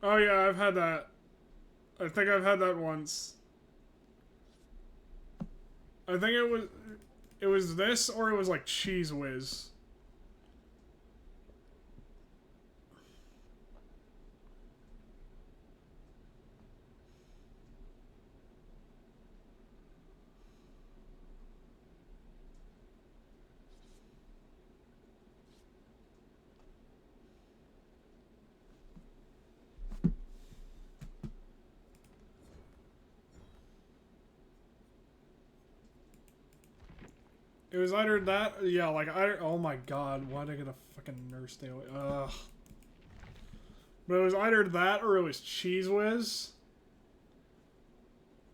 Oh yeah, I've had that. I think I've had that once. I think it was this or it was like Cheese Whiz. It was either that, yeah, like oh my god, why'd I get a fucking nurse day away? Ugh. But it was either that or it was Cheese Whiz.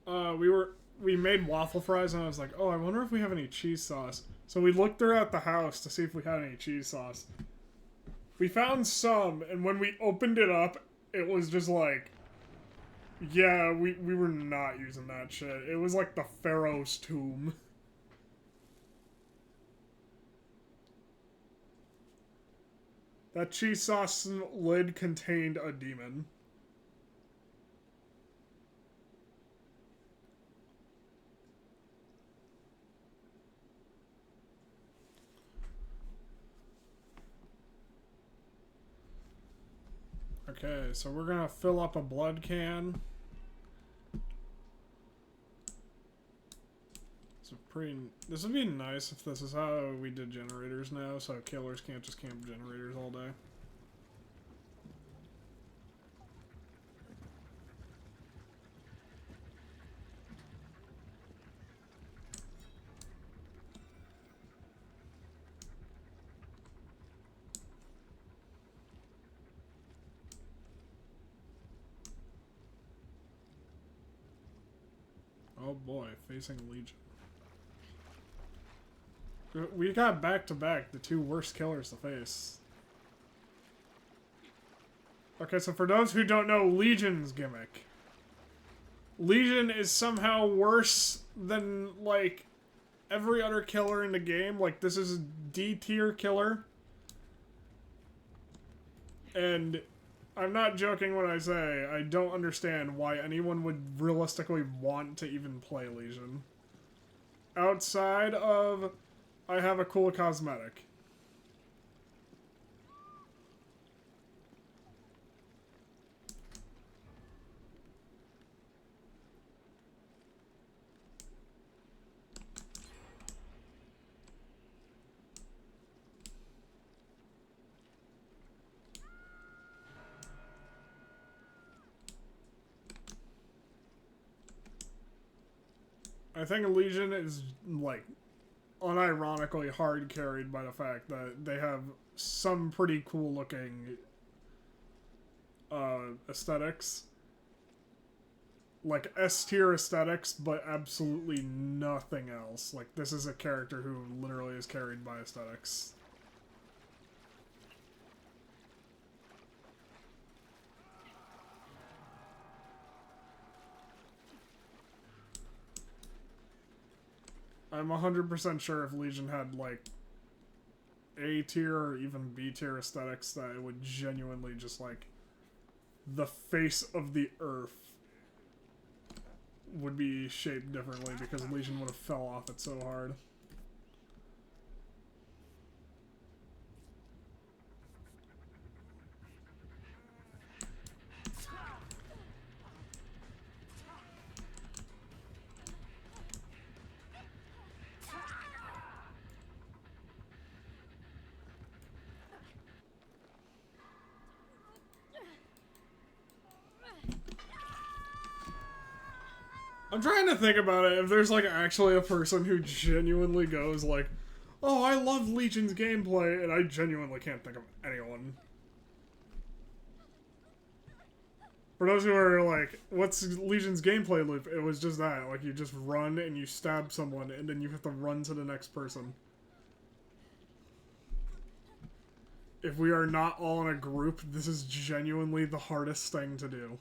We made waffle fries and I was like, oh, I wonder if we have any cheese sauce. So we looked throughout the house to see if we had any cheese sauce. We found some, and when we opened it up, it was just like, yeah, we were not using that shit. It was like the Pharaoh's tomb. That cheese sauce lid contained a demon. Okay, so we're gonna fill up a blood can. This would be nice if this is how we did generators now, so killers can't just camp generators all day. Oh boy, facing Legion. We got back-to-back the two worst killers to face. Okay, so for those who don't know Legion's gimmick, Legion is somehow worse than, like, every other killer in the game. Like, this is a D-tier killer. And I'm not joking when I say I don't understand why anyone would realistically want to even play Legion. Outside of, I have a cool cosmetic. I think Legion is, like, unironically hard carried by the fact that they have some pretty cool looking aesthetics. Like S tier aesthetics, but absolutely nothing else. Like, this is a character who literally is carried by aesthetics. I'm 100% sure if Legion had, like, A tier or even B tier aesthetics, that it would genuinely just, like, the face of the earth would be shaped differently because Legion would have fell off it so hard. I'm trying to think about it. If there's like actually a person who genuinely goes like, "Oh, I love Legion's gameplay," and I genuinely can't think of anyone. For those who are like, "What's Legion's gameplay loop?" It was just that, like you just run and you stab someone, and then you have to run to the next person. If we are not all in a group, this is genuinely the hardest thing to do.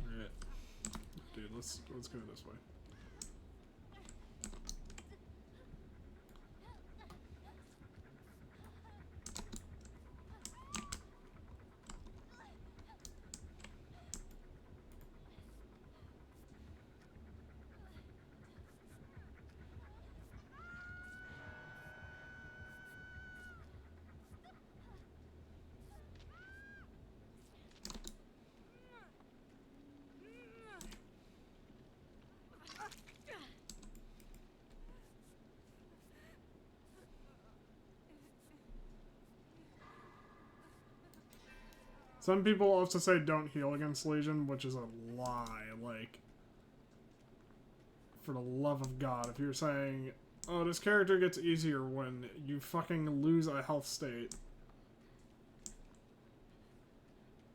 Alright. Dude, let's go this way. Some people also say don't heal against Legion, which is a lie. Like, for the love of God, if you're saying, oh, this character gets easier when you fucking lose a health state.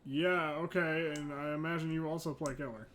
Yeah, okay, and I imagine you also play Killer.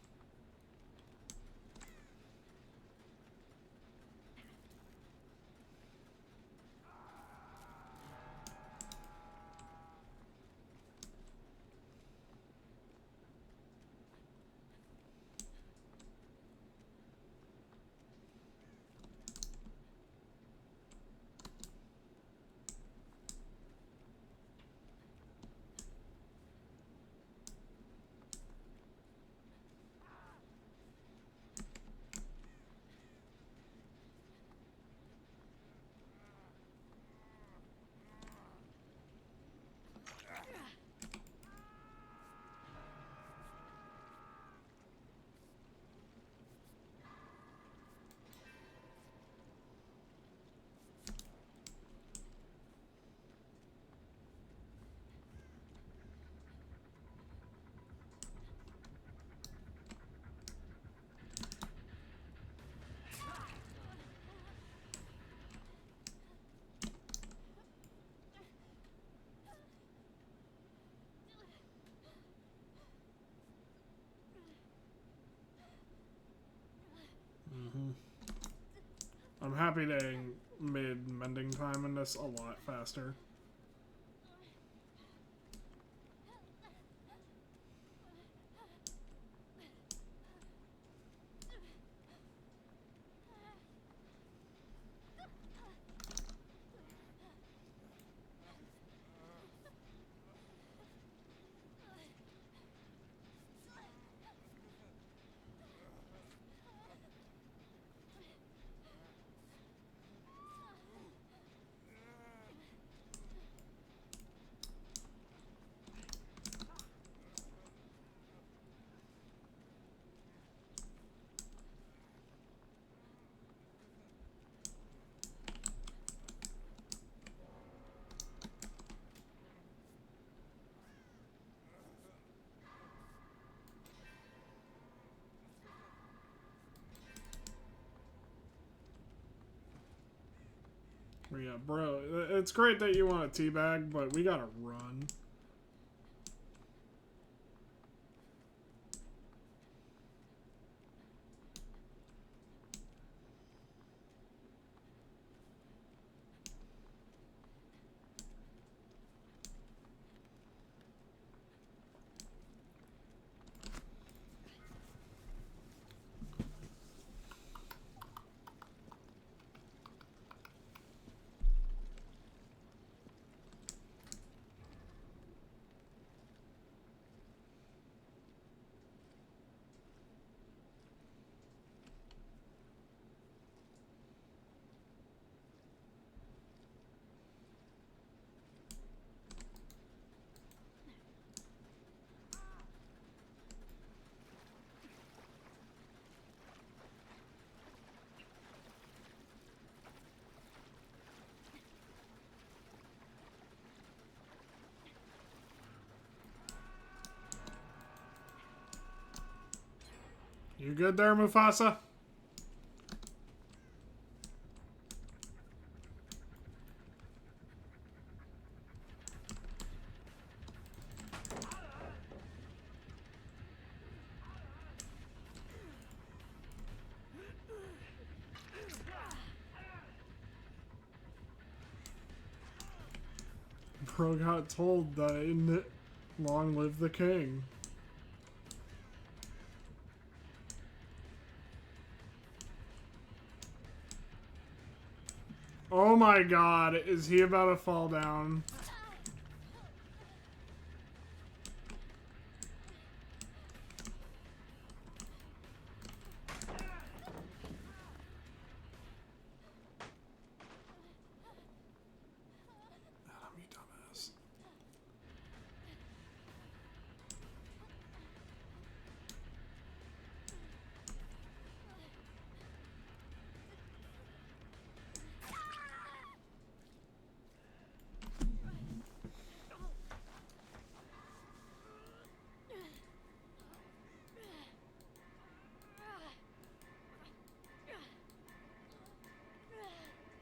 I'm happy they made mending time in this a lot faster. But yeah, bro, it's great that you want a teabag, but we gotta run. You good there, Mufasa? Bro got told that long live the king. Oh my god, is he about to fall down? Adam, you dumbass.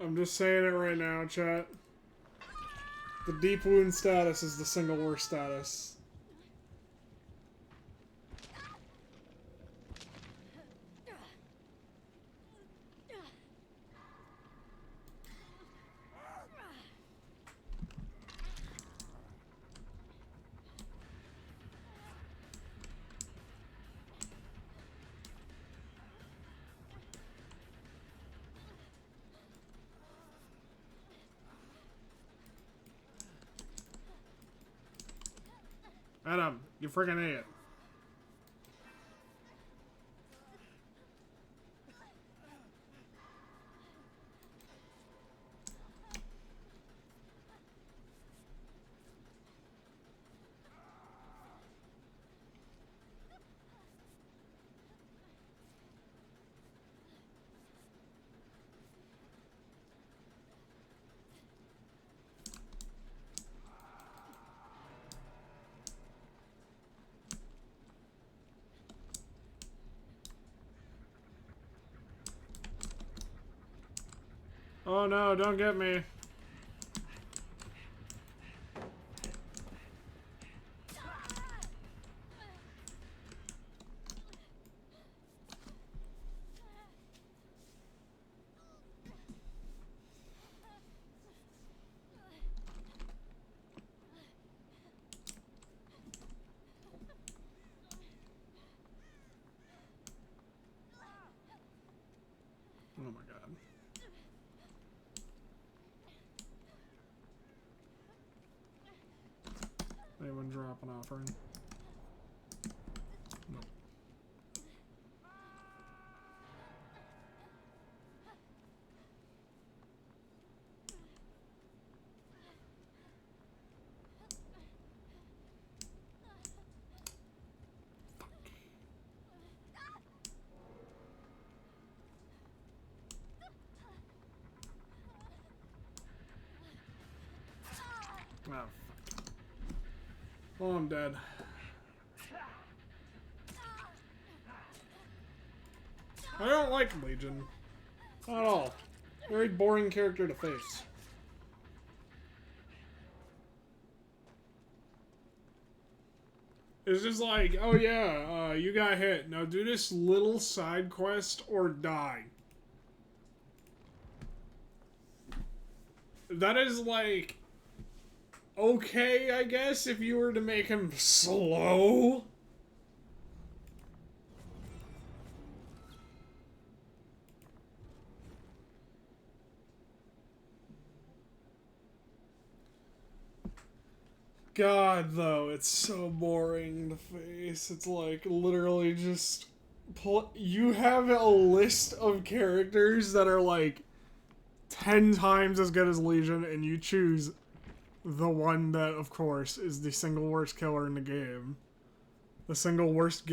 I'm just saying it right now, chat. The deep wound status is the single worst status. Adam, you freaking idiot. Oh no, don't get me. Oh my god. Anyone drop an offering? Nope. Oh, fuck. Oh, I'm dead. I don't like Legion. Not at all. Very boring character to face. It's just like, oh yeah, you got hit. Now do this little side quest or die. That is like, okay, I guess, if you were to make him slow. God, though, it's so boring to face. It's like literally just you have a list of characters that are like 10 times as good as Legion, and you choose the one that, of course, is the single worst killer in the game. The single worst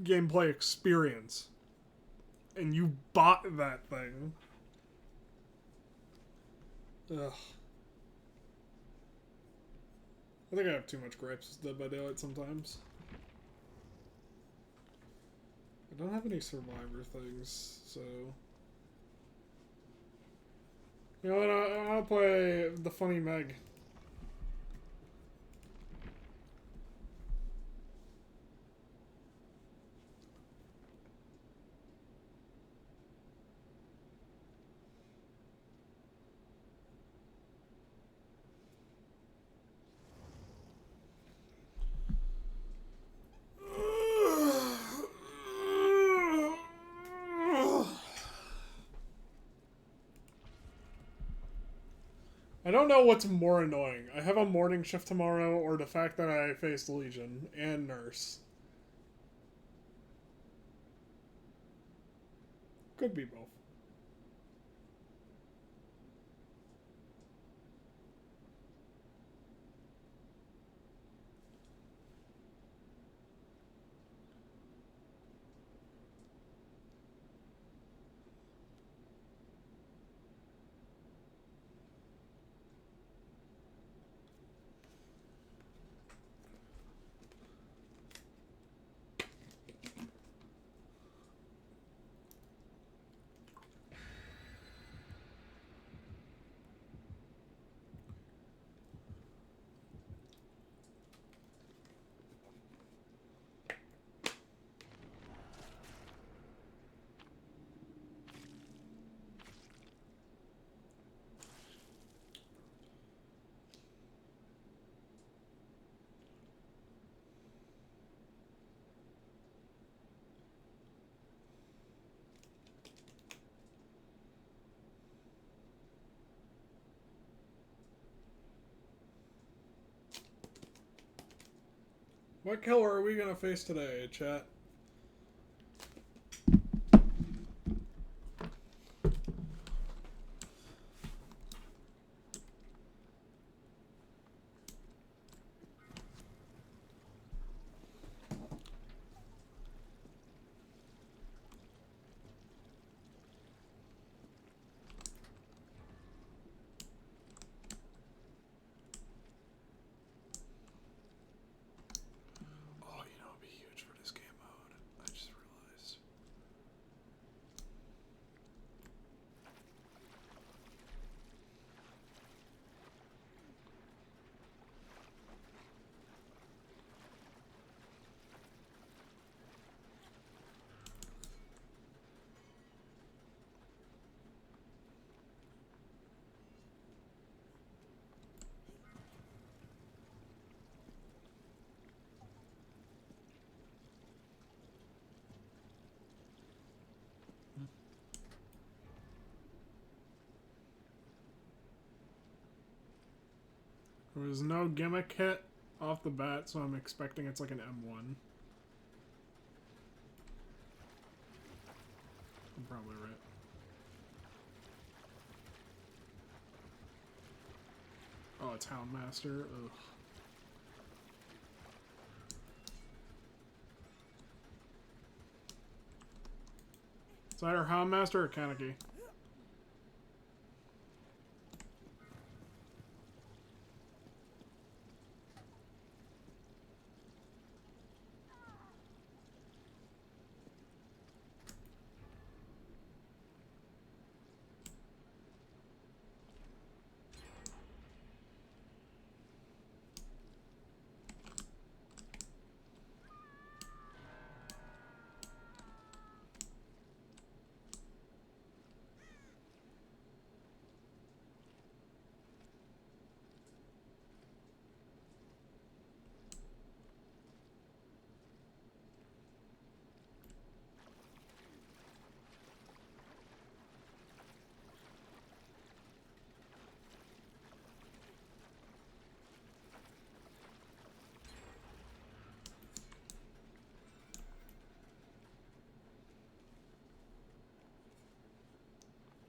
gameplay experience. And you bought that thing. Ugh. I think I have too much gripes with Dead by Daylight sometimes. don't have any survivor things, so... You know what, I'll play the Funny Meg. I don't know what's more annoying. I have a morning shift tomorrow, or the fact that I faced Legion and Nurse. Could be both. What killer are we gonna face today, chat? There was no gimmick hit off the bat, so I'm expecting it's like an M1. I'm probably right. Oh, it's Houndmaster. Ugh. It's either Houndmaster or Kaneki.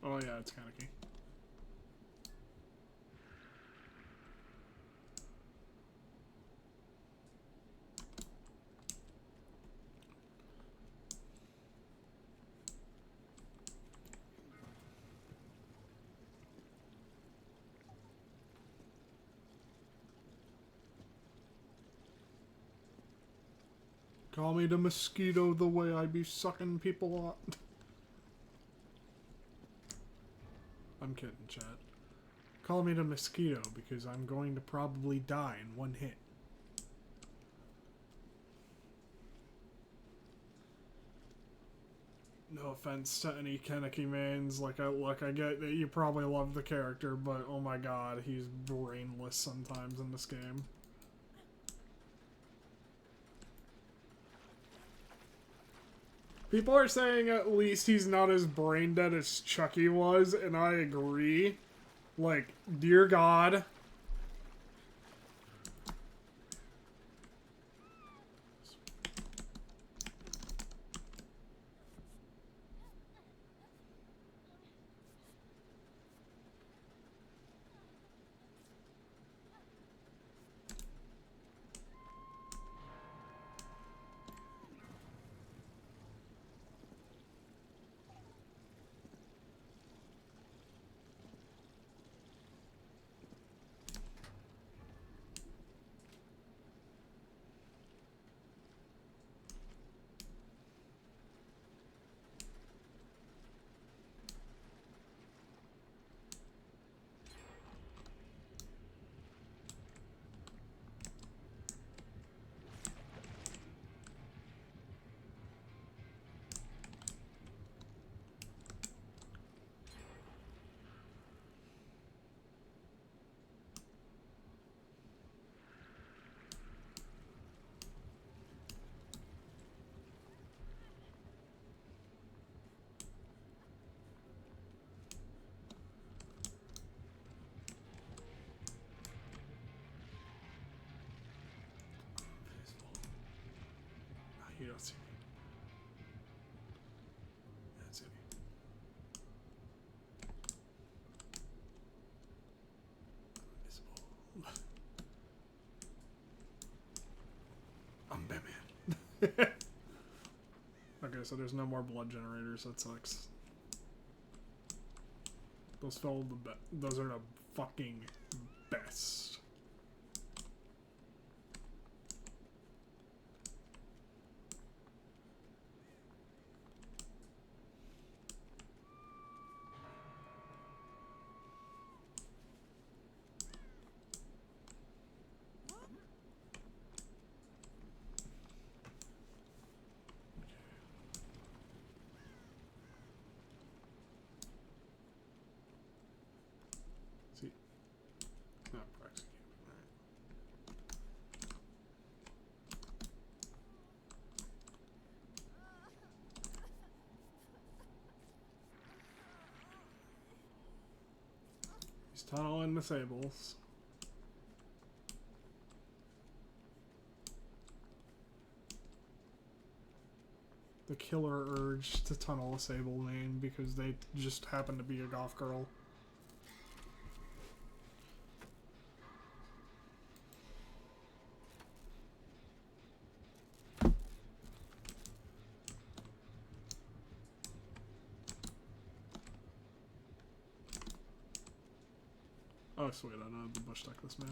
Oh yeah, it's Kaneki. Call me the mosquito the way I be sucking people up. I'm kidding, chat. Call me the mosquito because I'm going to probably die in one hit. No offense to any Kaneki mains. Like, I get that you probably love the character, but oh my god, he's brainless sometimes in this game. People are saying at least he's not as brain dead as Chucky was, and I agree. Like, dear God. You don't see me. That's it. Invisible. I'm Batman. Okay, so there's no more blood generators. That sucks. Those are the fucking best. Tunneling disables. The killer urge to tunnel a Sable main because they just happen to be a goth girl. Oh sweet, I know the bush deck this man.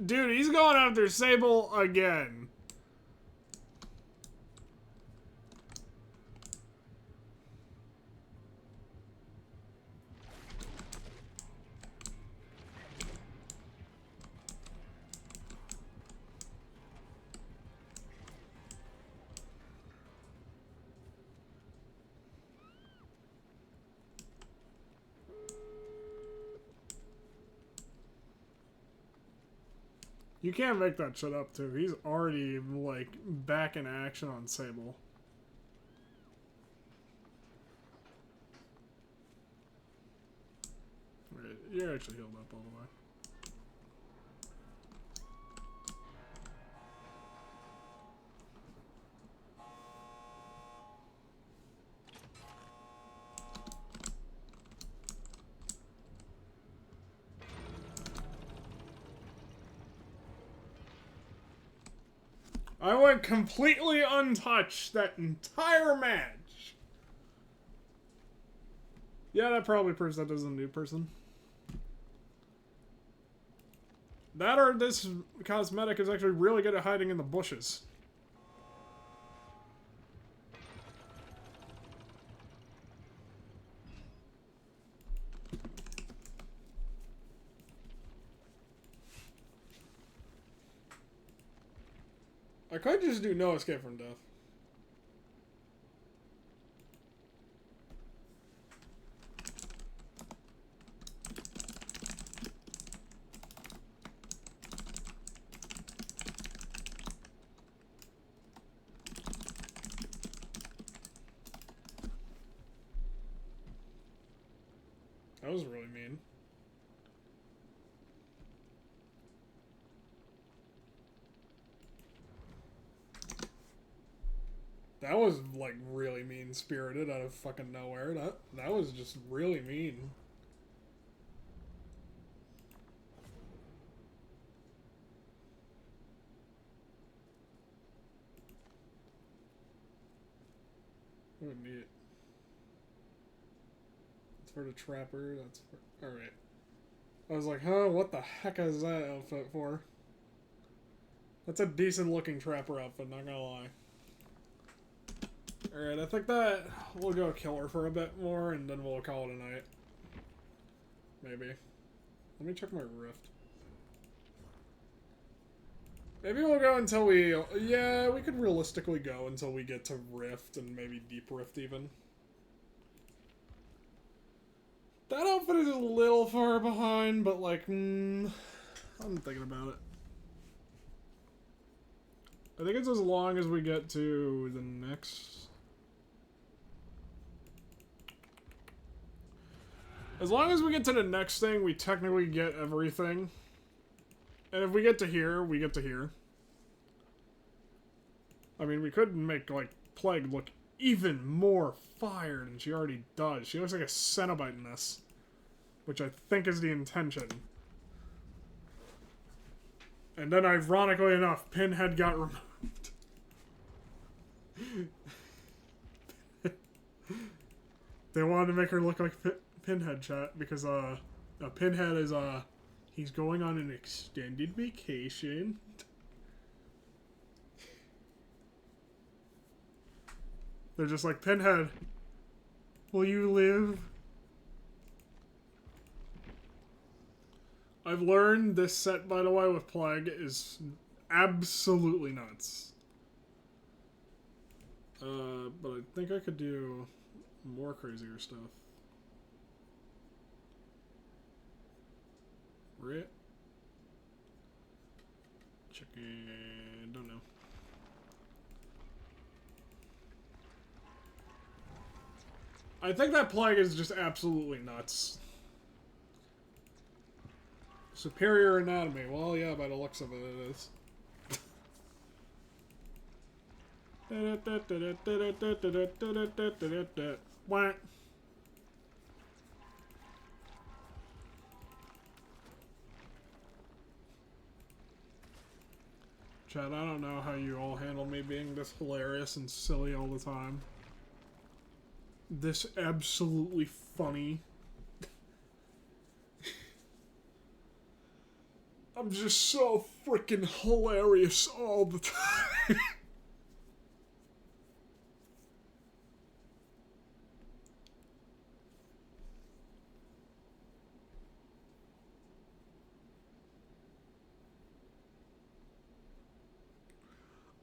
Dude, he's going after Sable again. You can't make that shit up, too. He's already, like, back in action on Sable. Wait, you're actually healed up all the way. I went completely untouched that entire match. Yeah, that probably proves that is a new person. That or this cosmetic is actually really good at hiding in the bushes. I could just do no escape from death. That was really mean. That was, like, really mean-spirited out of fucking nowhere. That was just really mean. Oh, neat. That's for the trapper. That's for... Alright. I was like, huh, what the heck is that outfit for? That's a decent-looking trapper outfit, not gonna lie. Alright, I think that we'll go kill her for a bit more, and then we'll call it a night. Maybe. Let me check my rift. Maybe we'll go until we... Yeah, we could realistically go until we get to rift, and maybe deep rift even. That outfit is a little far behind, but like, I'm thinking about it. I think it's as long as we get to the next... As long as we get to the next thing, we technically get everything. And if we get to here, we get to here. I mean, we could make, like, Plague look even more fire than she already does. She looks like a Cenobite in this. Which I think is the intention. And then, ironically enough, Pinhead got removed. They wanted to make her look like Pinhead, chat, because Pinhead is he's going on an extended vacation. They're just like, Pinhead, will you live? I've learned this set, by the way, with Plague is absolutely nuts. But I think I could do more crazier stuff. Right? Chicken. Don't know. I think that Plague is just absolutely nuts. Superior anatomy. Well, yeah, by the looks of it, it is. What? Chad, I don't know how you all handle me being this hilarious and silly all the time. This absolutely funny. I'm just so freaking hilarious all the time.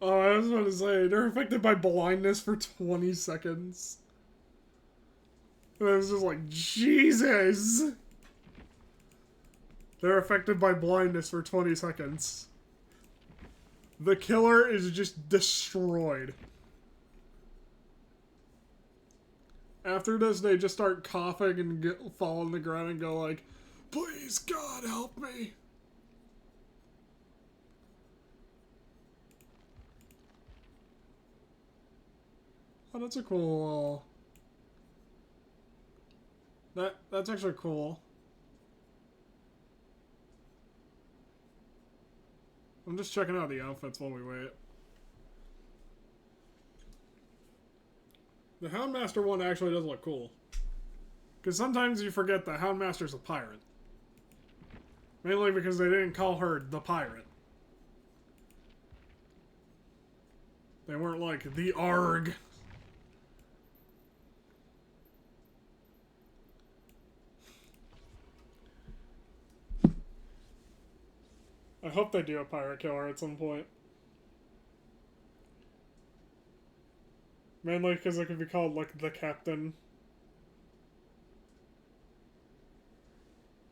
Oh, I was about to say, they're affected by blindness for 20 seconds. And I was just like, Jesus! They're affected by blindness for 20 seconds. The killer is just destroyed. After this, they just start coughing and fall on the ground and go like, "Please, God, help me." Oh, that's a cool... That's actually cool. I'm just checking out the outfits while we wait. The Houndmaster one actually does look cool. Because sometimes you forget that Houndmaster's a pirate. Mainly because they didn't call her the pirate. They weren't like, the Arg. I hope they do a pirate killer at some point. Mainly because it could be called, like, the Captain.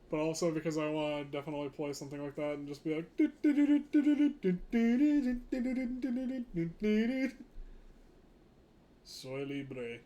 But also because I want to definitely play something like that and just be like... Soy libre.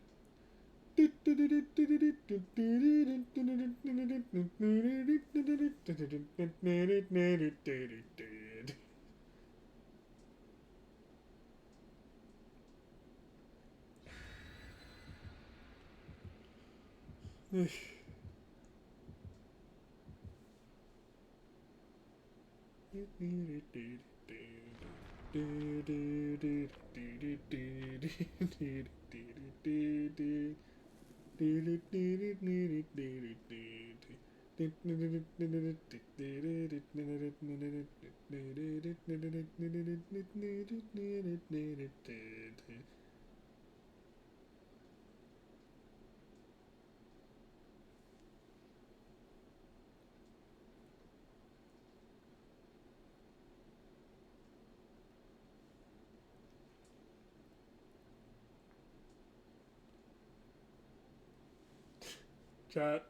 Chat,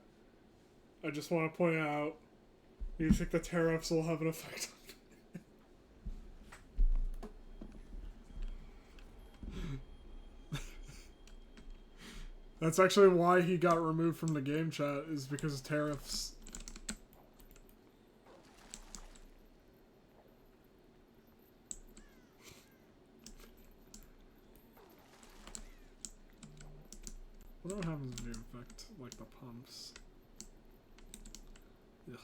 I just want to point out, you think the tariffs will have an effect on That's actually why he got removed from the game chat, is because of tariffs. What happens if you infect, like, the pumps? Ugh.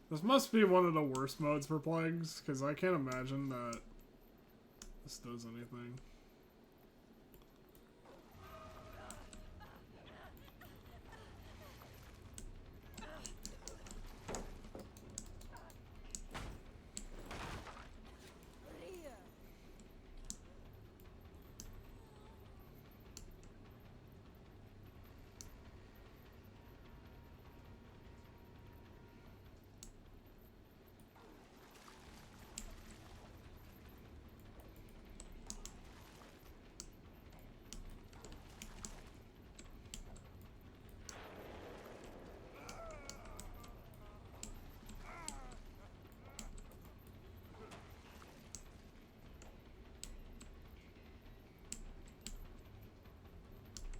This must be one of the worst modes for plagues, because I can't imagine that this does anything.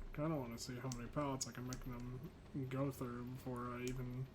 I kinda wanna see how many pallets I can make them go through before I even...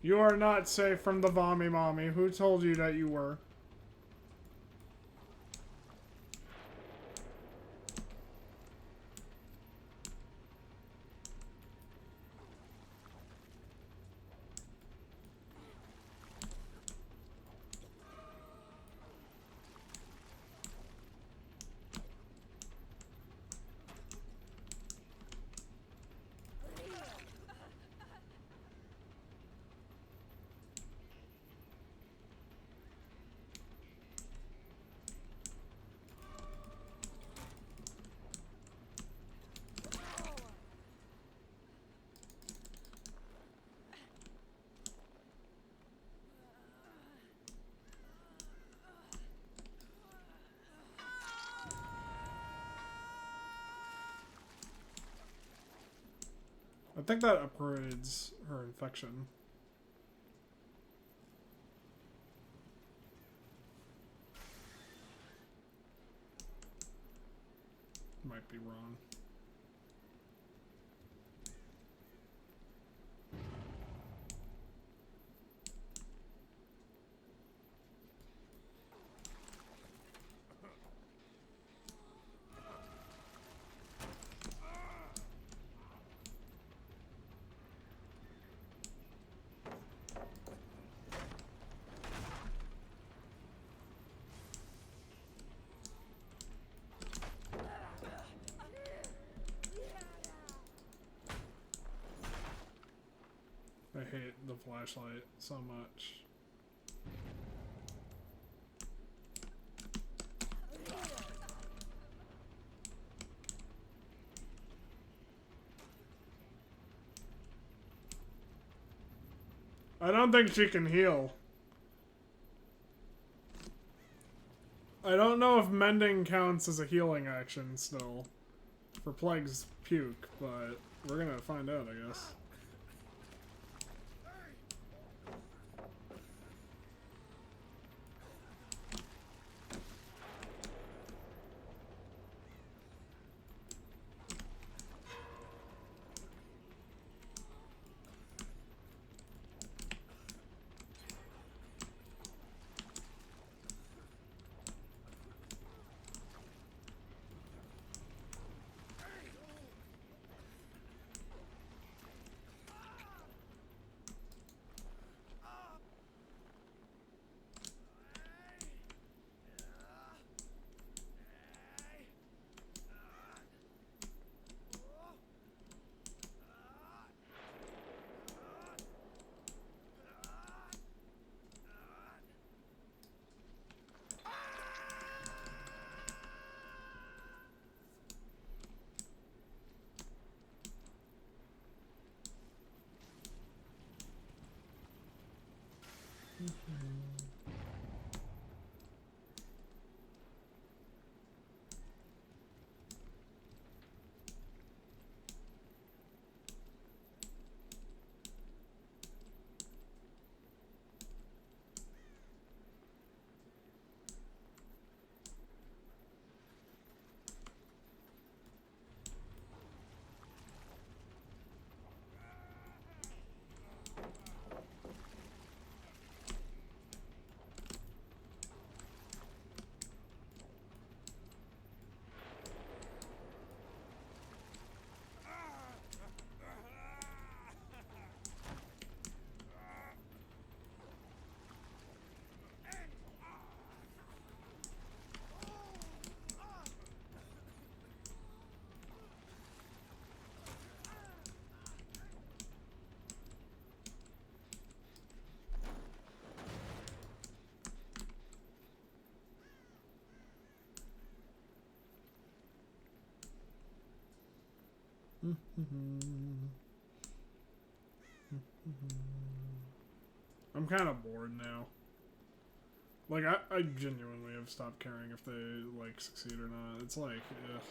You are not safe from the Vommy Mommy. Who told you that you were? I think that upgrades her infection. Might be wrong. I hate the flashlight so much. I don't think she can heal. I don't know if mending counts as a healing action still for Plague's puke, but we're gonna find out, I guess. I'm kind of bored now. Like, I genuinely have stopped caring if they, like, succeed or not. It's like, ugh.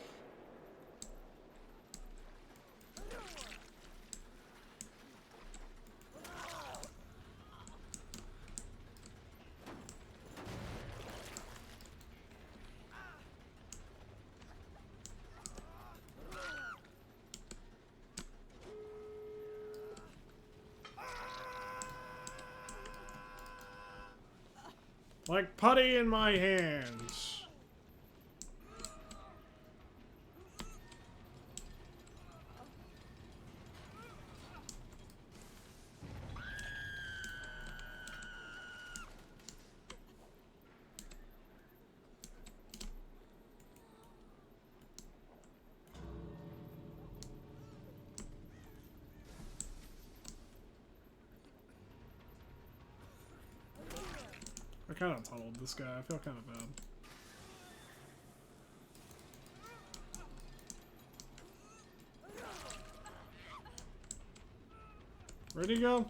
Like putty in my hands. I kind of tunneled this guy. I feel kind of bad. Where'd he go?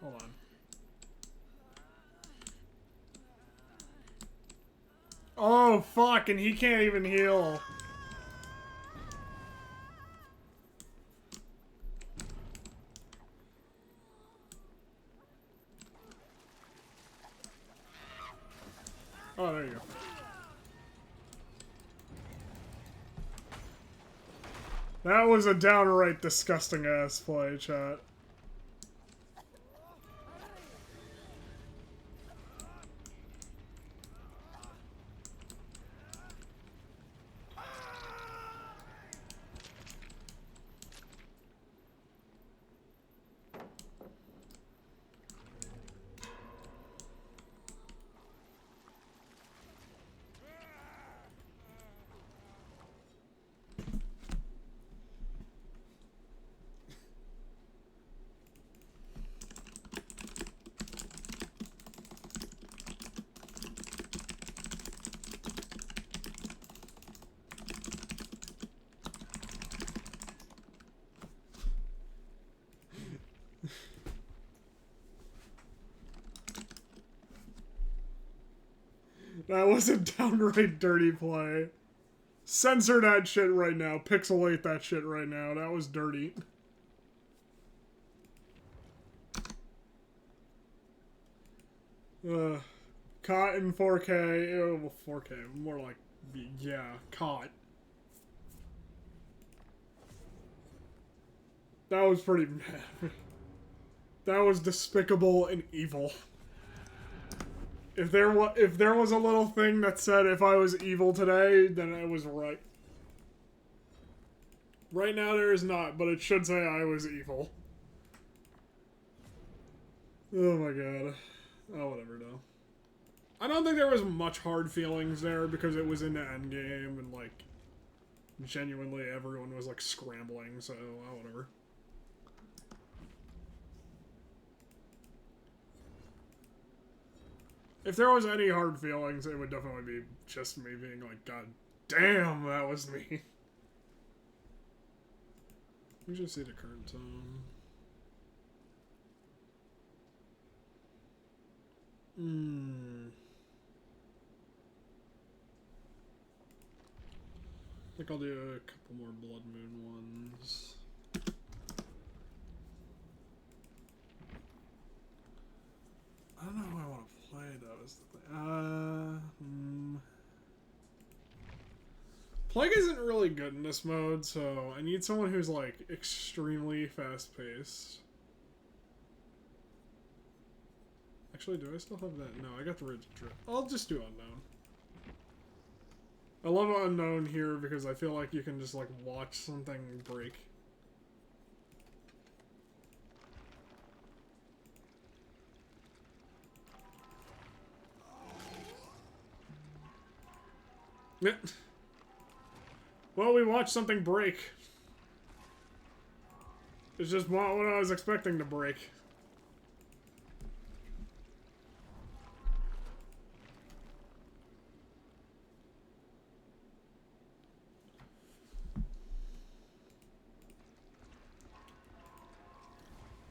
Hold on. Oh, fuck, and he can't even heal. Oh, there you go. That was a downright disgusting ass play, chat. That was a downright dirty play. Censor that shit right now. Pixelate that shit right now. That was dirty. Caught in 4K. Oh, 4K. More like, yeah, caught. That was pretty bad. That was despicable and evil. If there was a little thing that said if I was evil today, then I was right. Right now there is not, but it should say I was evil. Oh my god. Oh, whatever, though. I don't think there was much hard feelings there because it was in the endgame and, like, genuinely everyone was, like, scrambling, so, whatever. If there was any hard feelings, it would definitely be just me being like, God damn, that was me. We should see the current time. I think I'll do a couple more Blood Moon ones. I don't know who I want to play, though, is the thing. Plague isn't really good in this mode, so I need someone who's, like, extremely fast-paced. Actually, do I still have that? No, I got the Ridge Drip. I'll just do Unknown. I love Unknown here because I feel like you can just, like, watch something break. Yeah. Well, we watched something break. It's just not what I was expecting to break.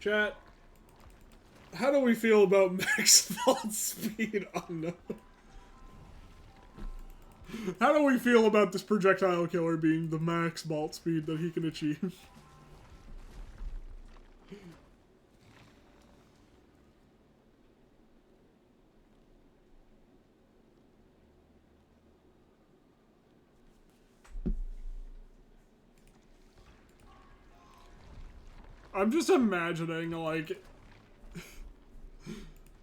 Chat, how do we feel about max vault speed Unknown? How do we feel about this projectile killer being the max vault speed that he can achieve? I'm just imagining, like,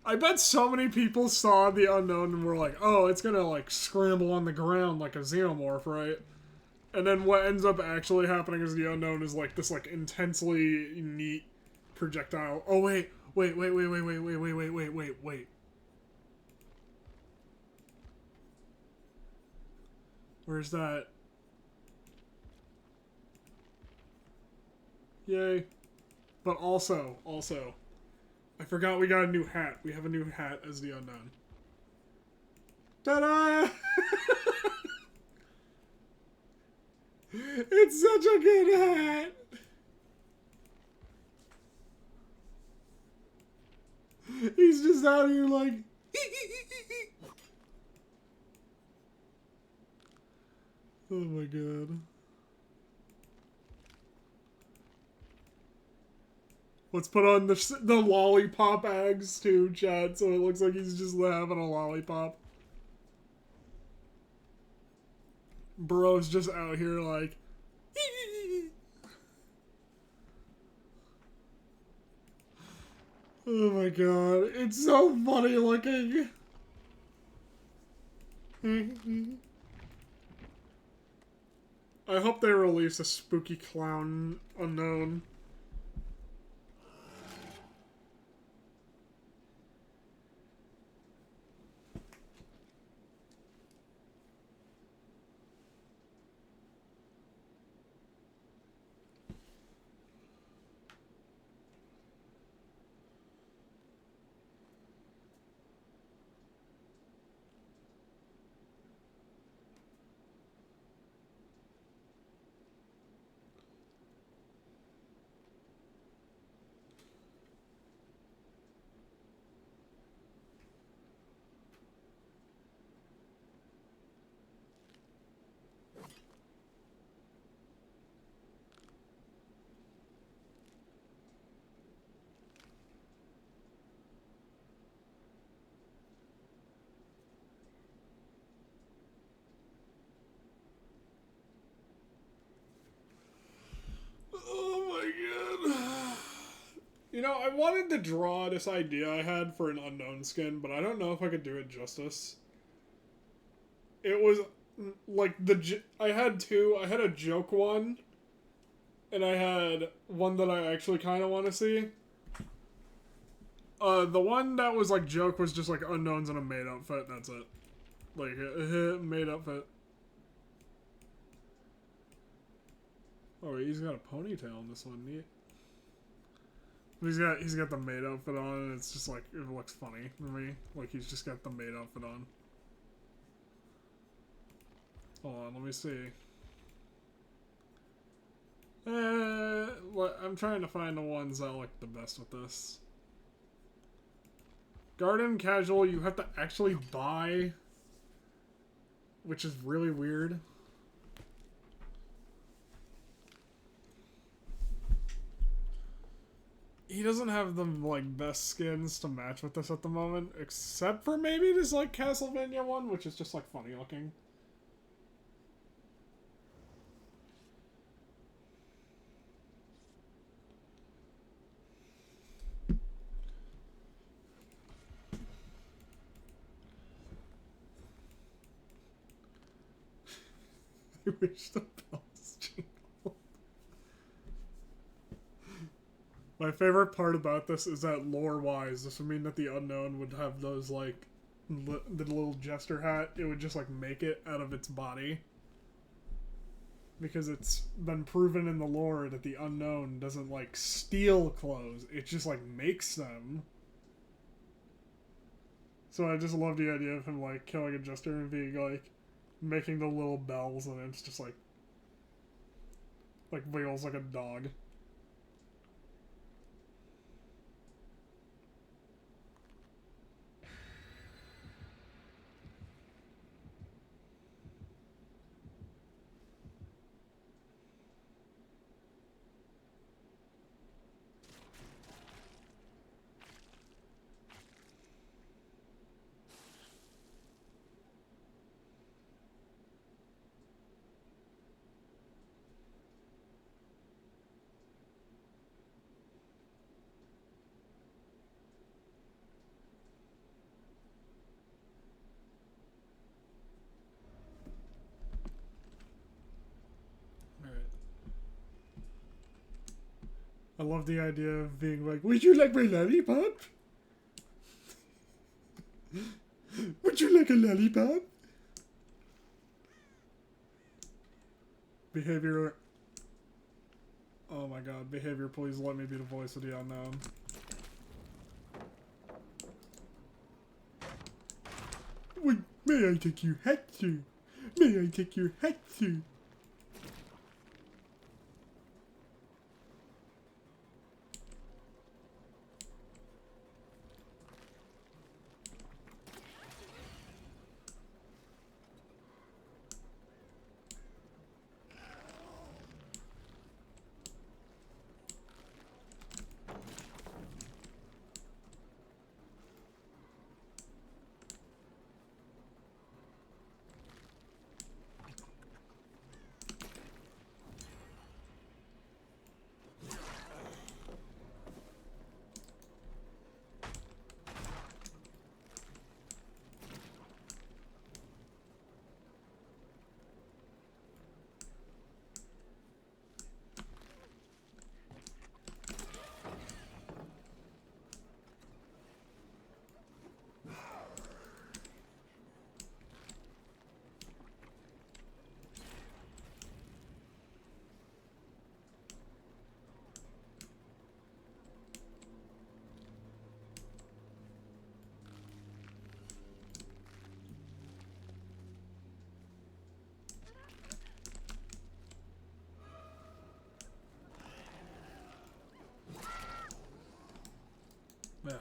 I bet so many people saw the unknown and were like, oh, it's gonna, like, scramble on the ground like a xenomorph, right? And then what ends up actually happening is the unknown is, like, this, like, intensely neat projectile. Oh, wait. Wait. Where's that? Yay. But also, I forgot we got a new hat. We have a new hat as the unknown. Ta-da! It's such a good hat! He's just out here like... Oh my god. Let's put on the lollipop eggs too, chat, so it looks like he's just having a lollipop. Bro's just out here like... Oh my god, it's so funny looking. I hope they release a spooky clown unknown. Oh my god. You know, I wanted to draw this idea I had for an unknown skin, but I don't know if I could do it justice. It was like I had two. I had a joke one, and I had one that I actually kind of want to see. The one that was like joke was just like unknowns in a maid outfit. That's it. Like maid outfit. Oh, he's got a ponytail in this one. Neat. He's got the maid outfit on, and it's just like it looks funny to me. Like he's just got the maid outfit on. Hold on, let me see. I'm trying to find the ones that look the best with this. Garden casual, you have to actually buy, which is really weird. He doesn't have the like best skins to match with this at the moment, except for maybe this like Castlevania one, which is just like funny looking. I wish the bells jingled. My favorite part about this is that lore-wise, this would mean that the unknown would have those, like, the little jester hat. It would just, like, make it out of its body. Because it's been proven in the lore that the unknown doesn't, like, steal clothes. It just, like, makes them. So I just love the idea of him, like, killing a jester and being, like, making the little bells, and it's just, like wiggles like a dog. I love the idea of being like, would you like my lollipop? Would you like a lollipop? Behavior. Oh my god, behavior, please let me be the voice of the unknown. May I take your hat, sir? May I take your hat, sir? Ugh.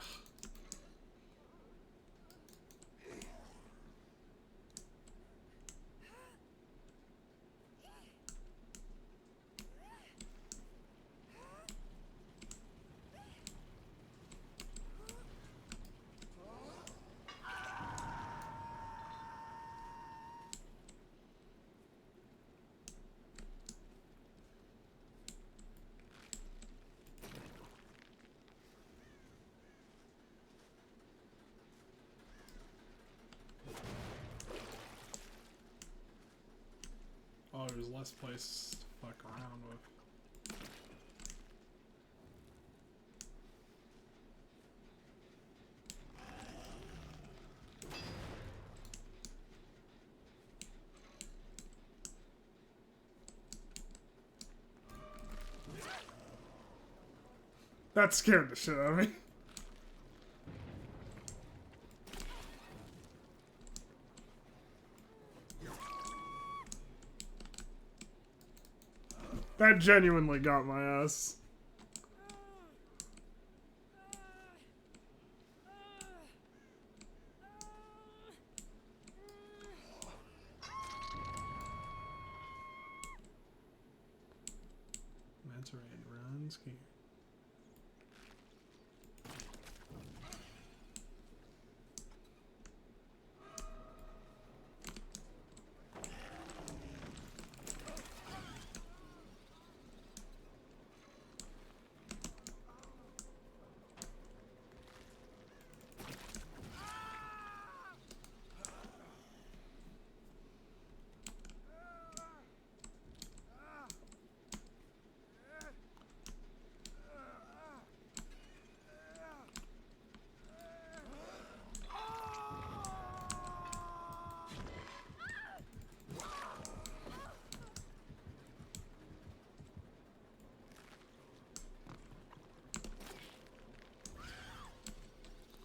Oh, there's less place to fuck around with. That scared the shit out of me. That genuinely got my ass. That's right, run scared.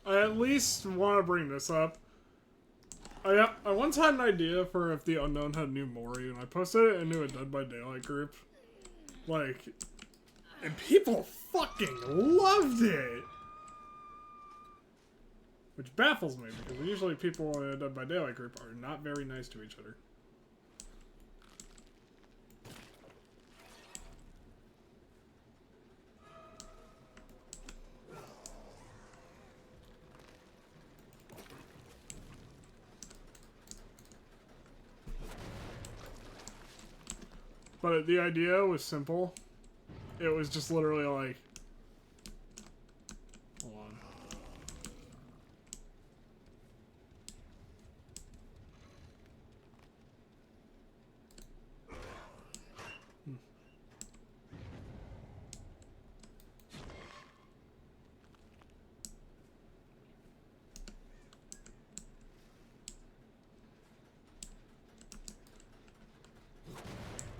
I at least want to bring this up. I once had an idea for if the Unknown had new Mori, and I posted it into a Dead by Daylight group. Like, and people fucking loved it! Which baffles me, because usually people in a Dead by Daylight group are not very nice to each other. But the idea was simple. It was just literally like... Hold on.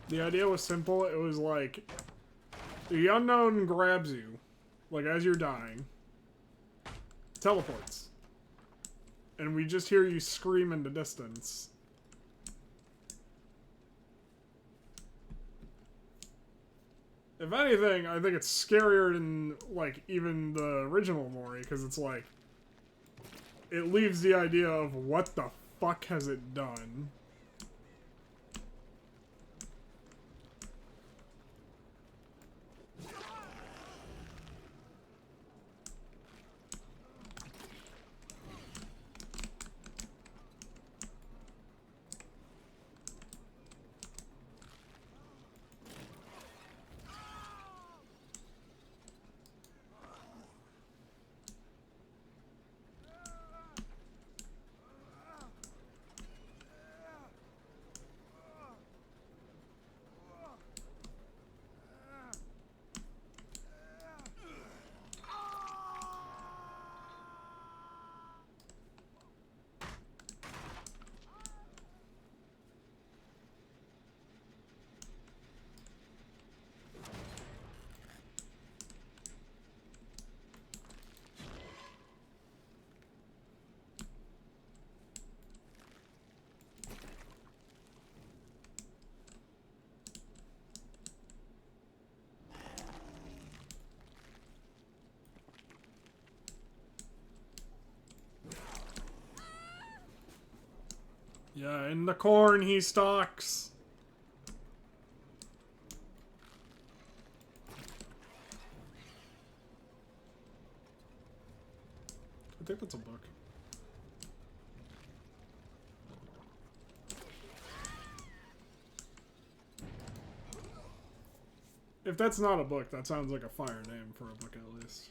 The idea was simple. It was like, the unknown grabs you, like as you're dying, teleports, and we just hear you scream in the distance. If anything, I think it's scarier than, like, even the original Mori, because it's like, it leaves the idea of what the fuck has it done. Yeah, in the corn he stalks. I think that's a book. If that's not a book, that sounds like a fire name for a book at least.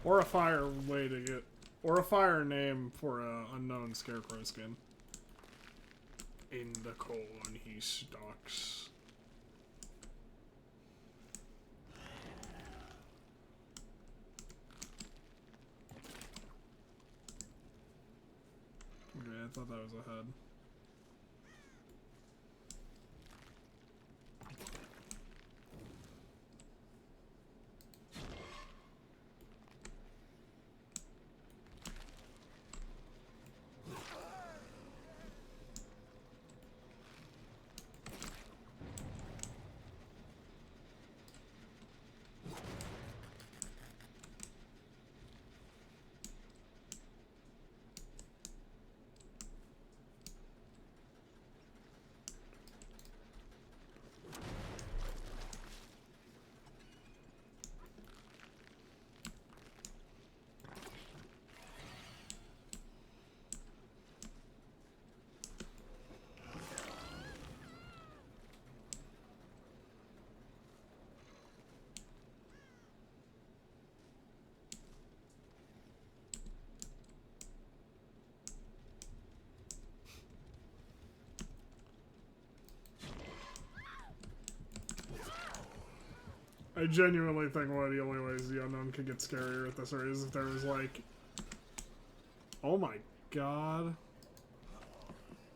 Or a fire way to get... Or a fire name for a unknown scarecrow skin. In the corn he stalks. Okay, I thought that was a head. I genuinely think one of the only ways the unknown could get scarier at this rate is if there was like... Oh my god.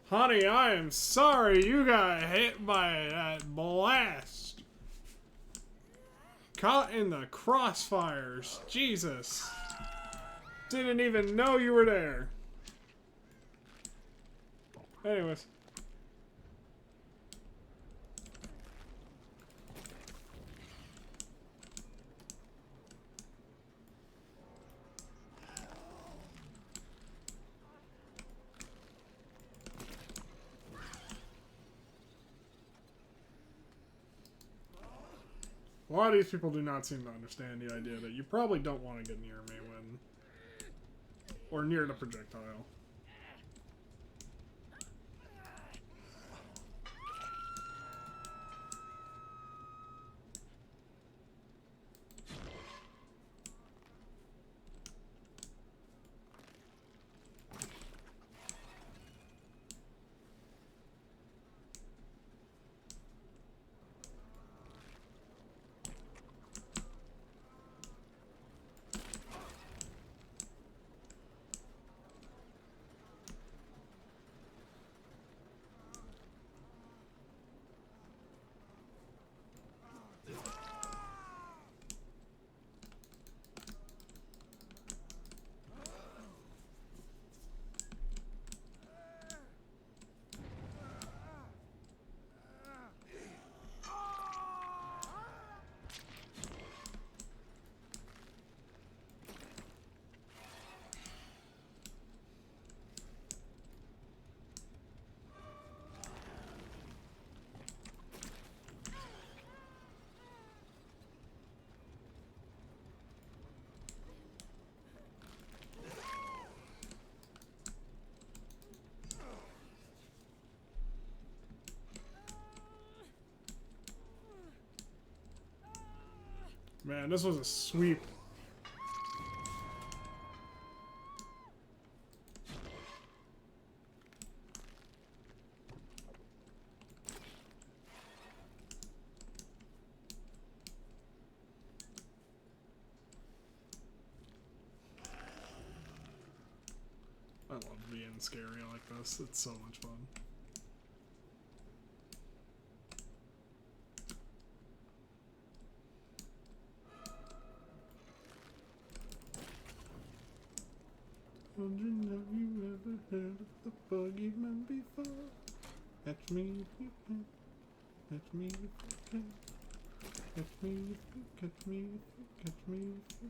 Honey, I am sorry you got hit by that blast. Caught in the crossfires. Jesus. Didn't even know you were there. Anyways. A lot of these people do not seem to understand the idea that you probably don't want to get near me when... Or near the projectile. Man, this was a sweep. I love being scary like this. It's so much fun. Wondering have you ever heard of the Boogeyman before? Catch me if you can. Catch me if you can. Catch me if you catch me if you catch me if you.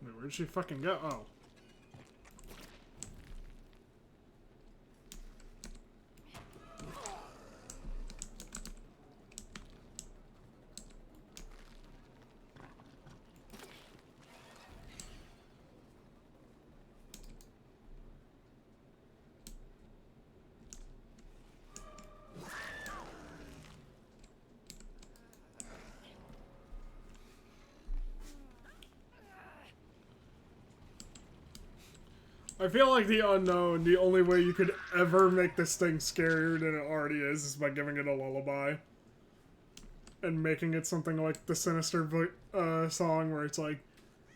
Wait, where'd she fucking go? Oh. I feel like the unknown, the only way you could ever make this thing scarier than it already is by giving it a lullaby. And making it something like the Sinister song where it's like,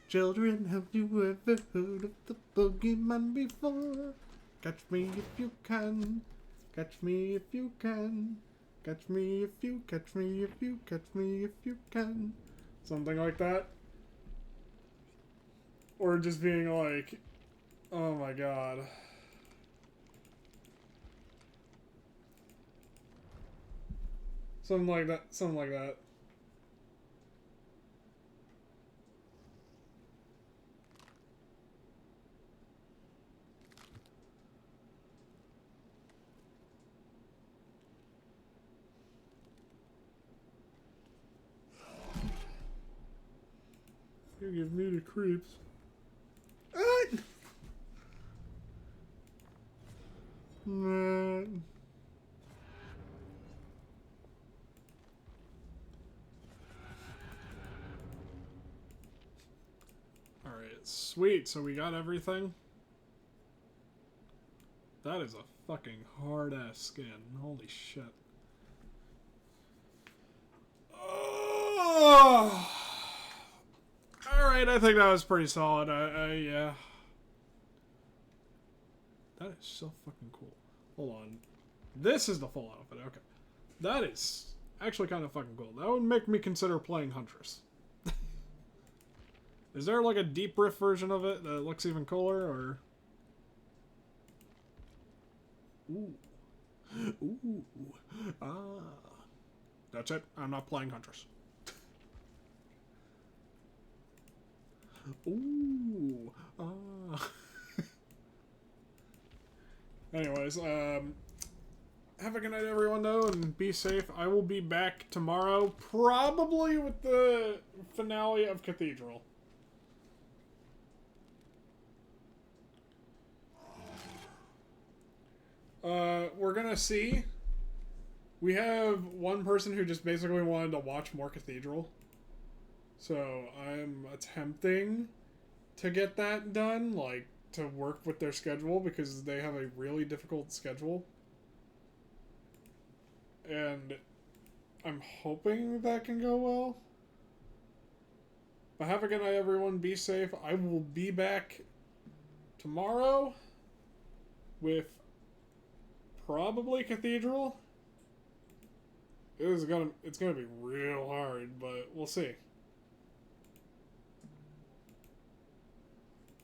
children, have you ever heard of the Boogeyman before? Catch me if you can. Catch me if you can. Catch me if you catch me if you catch me if you can. Something like that. Or just being like, oh my god. Something like that. Something like that. You give me the creeps. Man. Alright, sweet. So we got everything. That is a fucking hard-ass skin. Holy shit. Oh! Alright, I think that was pretty solid. Yeah. That is so fucking cool. Hold on. This is the full outfit. Okay. That is actually kind of fucking cool. That would make me consider playing Huntress. Is there like a deep riff version of it that looks even cooler, or... Ooh. Ooh. Ah. That's it. I'm not playing Huntress. Ooh. Ah. Anyways, have a good night, everyone, though, and be safe. I will be back tomorrow, probably with the finale of Cathedral. We're gonna see. We have one person who just basically wanted to watch more Cathedral. So, I'm attempting to get that done, like, to work with their schedule, because they have a really difficult schedule. And I'm hoping that can go well. But have a good night, everyone. Be safe. I will be back tomorrow with probably Cathedral. It's gonna be real hard, but we'll see.